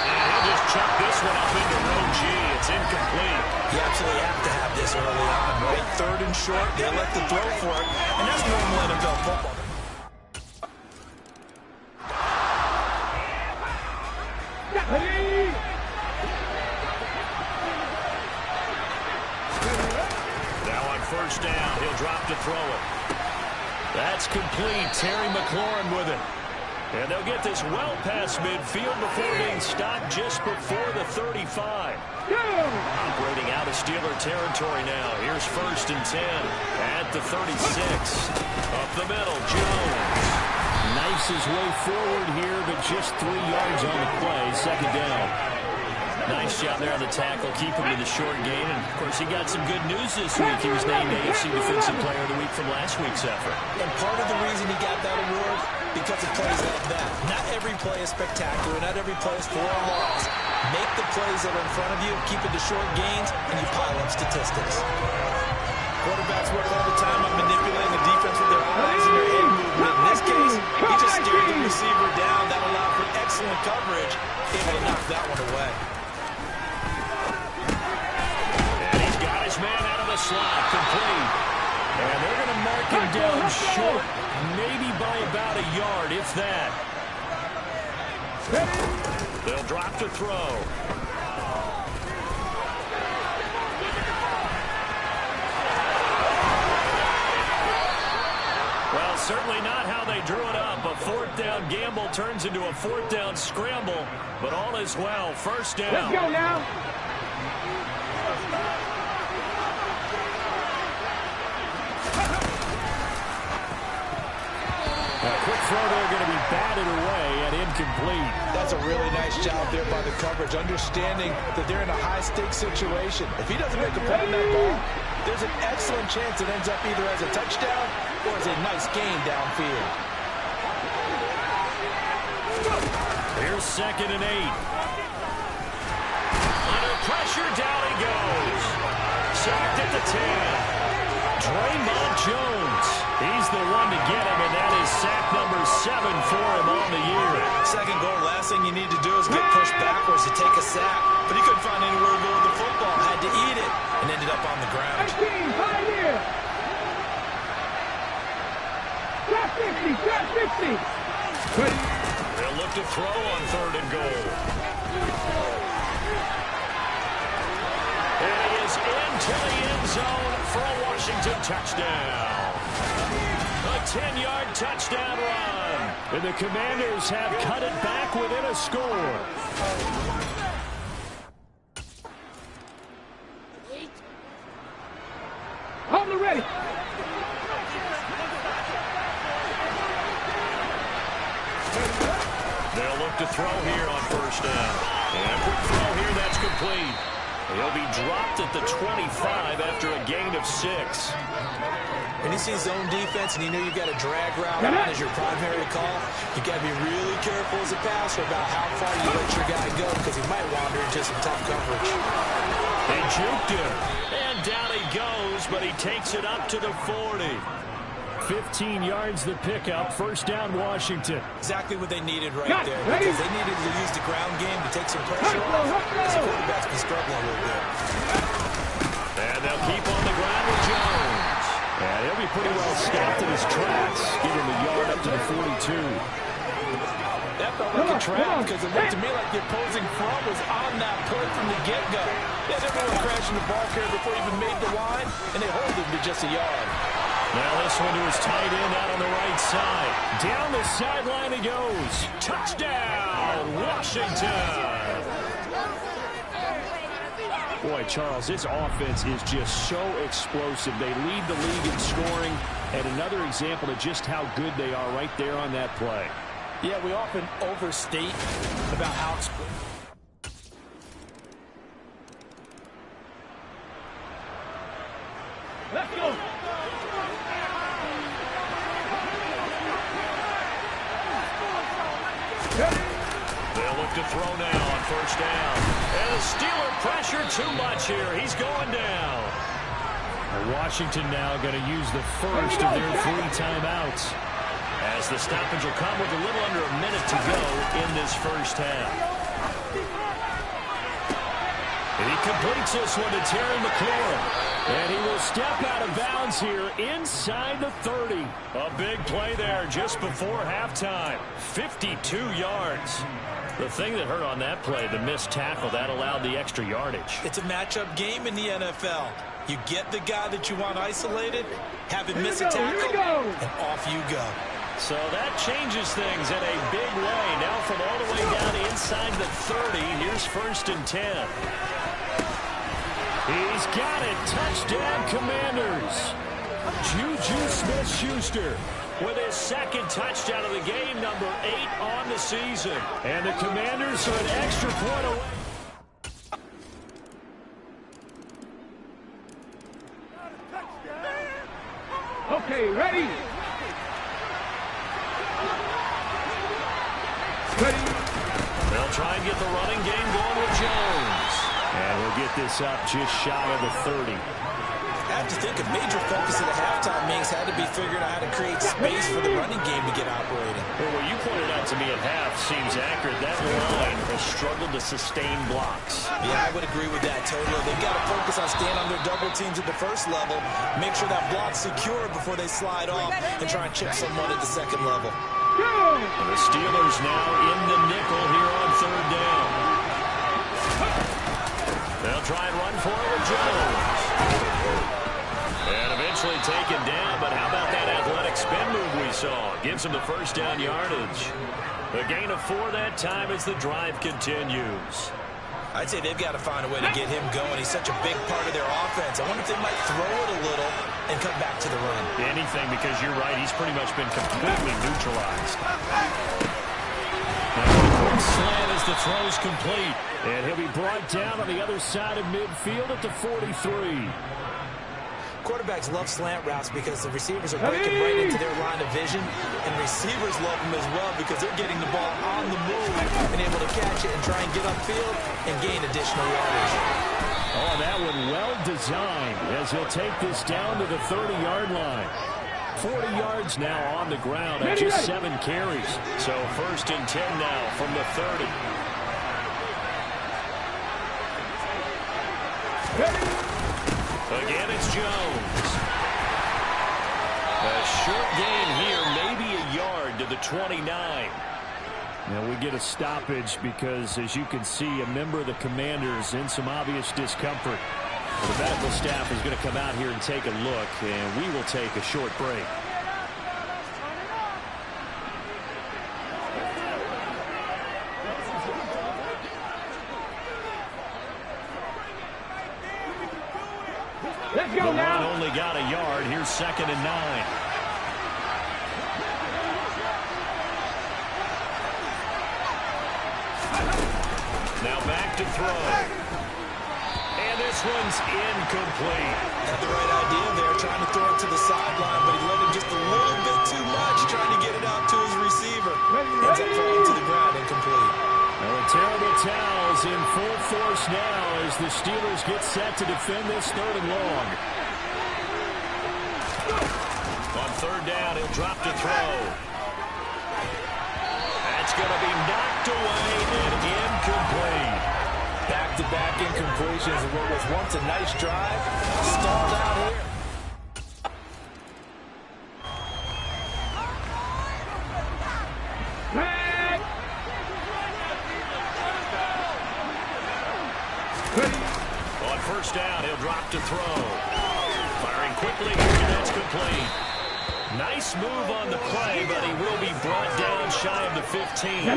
A: And he'll just chuck this one up into row G. It's incomplete.
B: You absolutely have to have this early on, right? 3rd and short, they elect to throw for it, and that's normal NFL football.
A: Now on 1st down, he'll drop to throw it. That's complete. Terry McLaurin with it. And they'll get this well past midfield before being stopped just before the 35. Operating out of Steeler territory now. Here's 1st and 10 at the 36. Up the middle, Jones. Knifes his way forward here, but just 3 yards on the play. 2nd down. Nice job there on the tackle. Keep him to the short gain. And, of course, he got some good news this week. He was named AFC Defensive Player of the Week from last week's effort.
B: And part of the reason he got that award, because of plays like that. Not every play is spectacular. Not every play is for a loss. Make the plays that are in front of you, keep it to short gains, and you pile up statistics. Quarterbacks work all the time on manipulating the defense with their eyes and their head movement. In this case, he just stared the receiver down. That allowed for excellent coverage, able to knock that one away.
A: Man out of the slot, complete. And they're going to mark him down short, maybe by about a yard, if that. They'll drop to throw. Well, certainly not how they drew it up. A 4th down gamble turns into a 4th down scramble, but all is well. 1st down.
C: Let's go now.
A: A quick throw there going to be batted away and incomplete.
B: That's a really nice job there by the coverage, understanding that they're in a high-stakes situation. If he doesn't make a play on that ball, there's an excellent chance it ends up either as a touchdown or as a nice gain downfield.
A: Here's 2nd and 8. Under pressure, down he goes. Sacked at the 10. Draymond Jones. He's the one to get him, and that is sack number 7 for him on the year.
B: Second goal, last thing you need to do is get pushed backwards to take a sack. But he couldn't find anywhere to go with the football. Had to eat it and ended up on the ground.
C: Trap 50, trap 50.
A: They'll look to throw on 3rd and goal. And he is into the end zone for a Washington touchdown. A 10-yard touchdown run. And the Commanders have cut it back within a score.
C: Hold it ready.
A: They'll look to throw here on first down. And a quick throw here, that's complete. He'll be dropped at the 25 after a gain of 6.
D: When you see zone defense and you know you've got a drag route on as your primary call, you've got to be really careful as a passer about how far you let your guy go because he might wander into some tough coverage.
A: They juked him. And down he goes, but he takes it up to the 40. 15 yards the pickup. First down, Washington.
D: Exactly what they needed right there because they needed to use the ground game to take some pressure off as the quarterback's been struggling a little bit.
A: And they'll keep on the ground with Jones. And he'll be pretty well stopped in his tracks. Give him a yard up to the 42.
B: That felt like a trap because it looked to me like the opposing front was on that play from the get-go. They had everyone crashing the ball carrier before he even made the line, and they hold him to just a yard.
A: Now this one to his tight end out on the right side. Down the sideline he goes. Touchdown, Washington. Boy, Charles, this offense is just so explosive. They lead the league in scoring, and another example of just how good they are right there on that play.
B: Yeah, we often overstate about how
C: Let's go.
A: They'll look to throw now on first down. And the Steeler pressure too much here. He's going down. Washington now going to use the first of their 3 timeouts. As the stoppage will come with a little under a minute to go in this first half. And he completes this one to Terry McLaurin. And he will step out of bounds here inside the 30. A big play there just before halftime. 52 yards. The thing that hurt on that play, the missed tackle, that allowed the extra yardage.
D: It's a matchup game in the NFL. You get the guy that you want isolated, have him miss a tackle, and off you go.
A: So that changes things in a big way. Now from all the way down inside the 30, here's first and 10. He's got it. Touchdown, Commanders. Juju Smith-Schuster with his second touchdown of the game, number 8 on the season. And the Commanders are an extra point away.
C: Okay, ready? Ready?
A: They'll try and get the running game going with Jones. And we'll get this up just shy of the 30.
D: I have to think a major focus of the halftime meetings had to be figuring out how to create space for the running game to get operating.
A: Well, what you pointed out to me at half seems accurate. That line has struggled to sustain blocks.
D: Yeah, I would agree with that totally. They've got to focus on staying on their double teams at the first level, make sure that block's secure before they slide off, and try and chip someone at the second level.
A: And the Steelers now in the nickel here on third down. They'll try and run for it with Jones. And eventually taken down, but how about that athletic spin move we saw? Gives him the first down yardage. A gain of 4 that time as the drive continues.
D: I'd say they've got to find a way to get him going. He's such a big part of their offense. I wonder if they might throw it a little and come back to the run.
A: Anything, because you're right, he's pretty much been completely neutralized. Slant as the throw's complete. And he'll be brought down on the other side of midfield at the 43.
D: Quarterbacks love slant routes because the receivers are breaking right into their line of vision, and receivers love them as well because they're getting the ball on the move and able to catch it and try and get upfield and gain additional yardage.
A: Oh, that one well designed as he'll take this down to the 30-yard line. 40 yards now on the ground at just 7 carries. So first and 10 now from the 30. Again, it's Jones. A short gain here, maybe a yard to the 29. Now we get a stoppage because, as you can see, a member of the Commanders in some obvious discomfort. The medical staff is going to come out here and take a look, and we will take a short break.
C: Let's go
A: the
C: now.
A: run only got a yard. Here's 2nd and 9. Now back to throw. And this one's incomplete.
D: Had the right idea there, trying to throw it to the sideline, but he let him just a little bit too much, trying to get it out to his receiver. Ends up falling to the ground, incomplete.
A: Well, the terrible towels in full force now as the Steelers get set to defend this 3rd and long. On 3rd down, he'll drop to throw. That's going to be knocked away and incomplete.
D: Back-to-back incompletions of what was once a nice drive. Stalled out here.
A: On 1st down, he'll drop to throw. Firing quickly, and that's complete. Nice move on the play, but he will be brought down shy of the 15.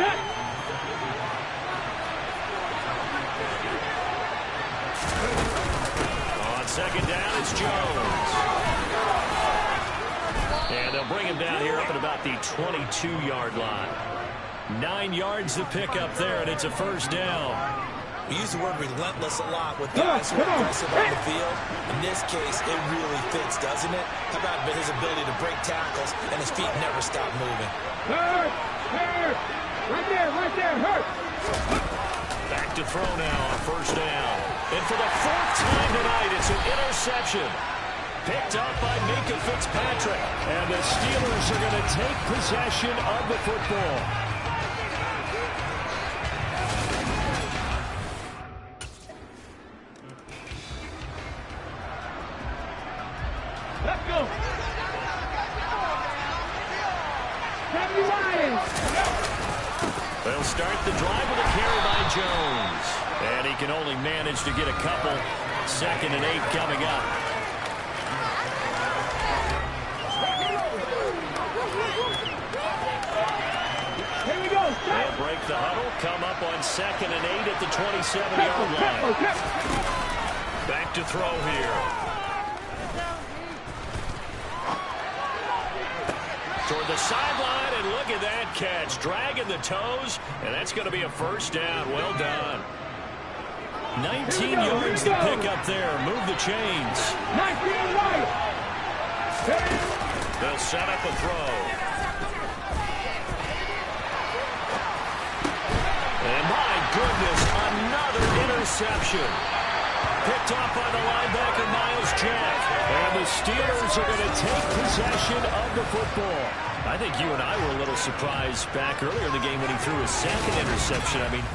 A: On 2nd down, it's Jones. And they'll bring him down here up at about the 22-yard line. 9 yards to pick up there, and it's a 1st down.
D: We use the word relentless a lot with guys who are aggressive on the field. In this case, it really fits, doesn't it? How about his ability to break tackles and his feet never stop moving?
C: Hurt! Hurt! Right there, hurt!
A: Back to throw now on 1st down. And for the 4th time tonight, it's an interception. Picked up by Minka Fitzpatrick. And the Steelers are going to take possession of the football.
C: Let's go!
A: They'll start the drive with a carry by Jones. And he can only manage to get a couple. 2nd and 8 coming up.
C: Here we go.
A: They'll break the huddle. Come up on 2nd and 8 at the 27-yard line. Back to throw here. Toward the sideline, and look at that catch. Dragging the toes, and that's going to be a 1st down. Well done. 19 yards to pick up there. Move the chains.
C: 19 right.
A: They'll set up a throw. And my goodness, another interception. Picked off by the linebacker, Miles Jack. And the Steelers are going to take possession of the football. I think you and I were a little surprised back earlier in the game when he threw his 2nd interception. I mean,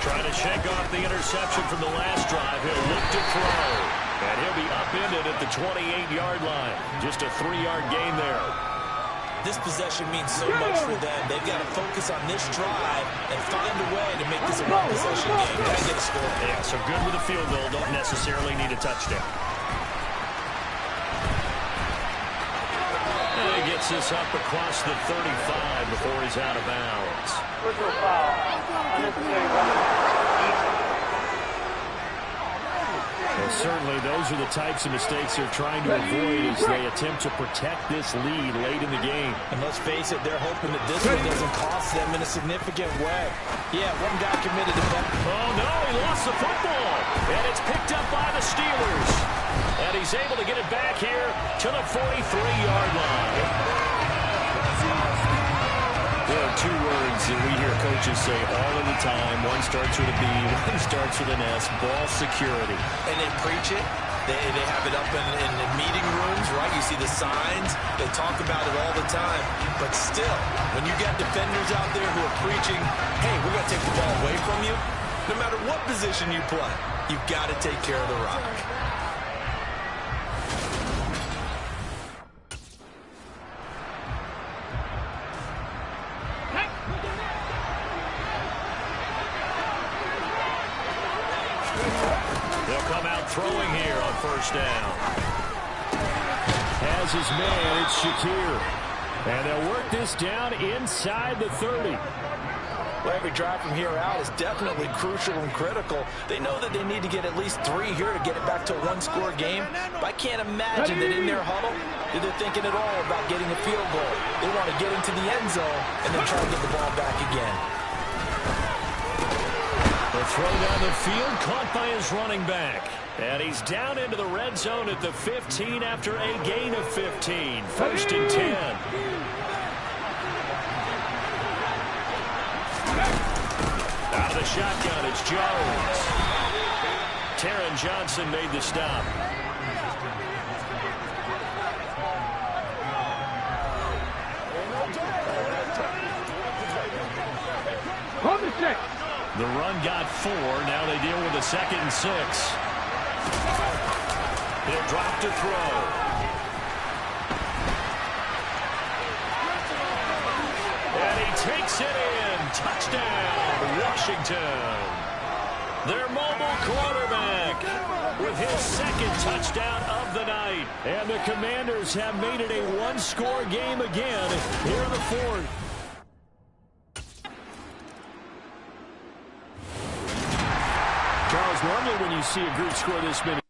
A: trying to shake off the interception from the last drive. He'll look to throw. And he'll be upended at the 28-yard line. Just a 3-yard gain there.
D: This possession means so much for them. They've got to focus on this drive and find a way to make this a one-possession game. Got to get a score.
A: Yeah, so good with a field goal. Don't necessarily need a touchdown. And he gets this up across the 35 before he's out of bounds. Well, certainly those are the types of mistakes they're trying to avoid as they attempt to protect this lead late in the game.
D: And let's face it, they're hoping that this one doesn't cost them in a significant way. Yeah, one guy committed to that.
A: Oh, no, he lost the football. And it's picked up by the Steelers. And he's able to get it back here to the 43-yard line. There are 2 words that we hear coaches say all of the time. One starts with a B, one starts with an S, ball security.
D: And they preach it. They have it up in meeting rooms, right? You see the signs. They talk about it all the time. But still, when you got defenders out there who are preaching, hey, we're going to take the ball away from you,
B: No matter what position you play, you've got to take care of the rock.
A: They'll come out throwing here on first down. Has his man, it's Shakir. And they'll work this down inside the 30.
B: Well, every drive from here out is definitely crucial and critical. They know that they need to get at least 3 here to get it back to a one-score game. But I can't imagine that in their huddle, that they're thinking at all about getting a field goal. They want to get into the end zone and then try to get the ball back again.
A: The throw down the field, caught by his running back. And he's down into the red zone at the 15 after a gain of 15. First and 10. Out of the shotgun, it's Jones. Taron Johnson made the stop.
C: On the 6.
A: The run got 4. Now they deal with a 2nd and 6. He'll drop to throw. And he takes it in. Touchdown, Washington. Their mobile quarterback with his 2nd touchdown of the night. And the Commanders have made it a one-score game again here in the 4th. Charles, normally when you see a group score this many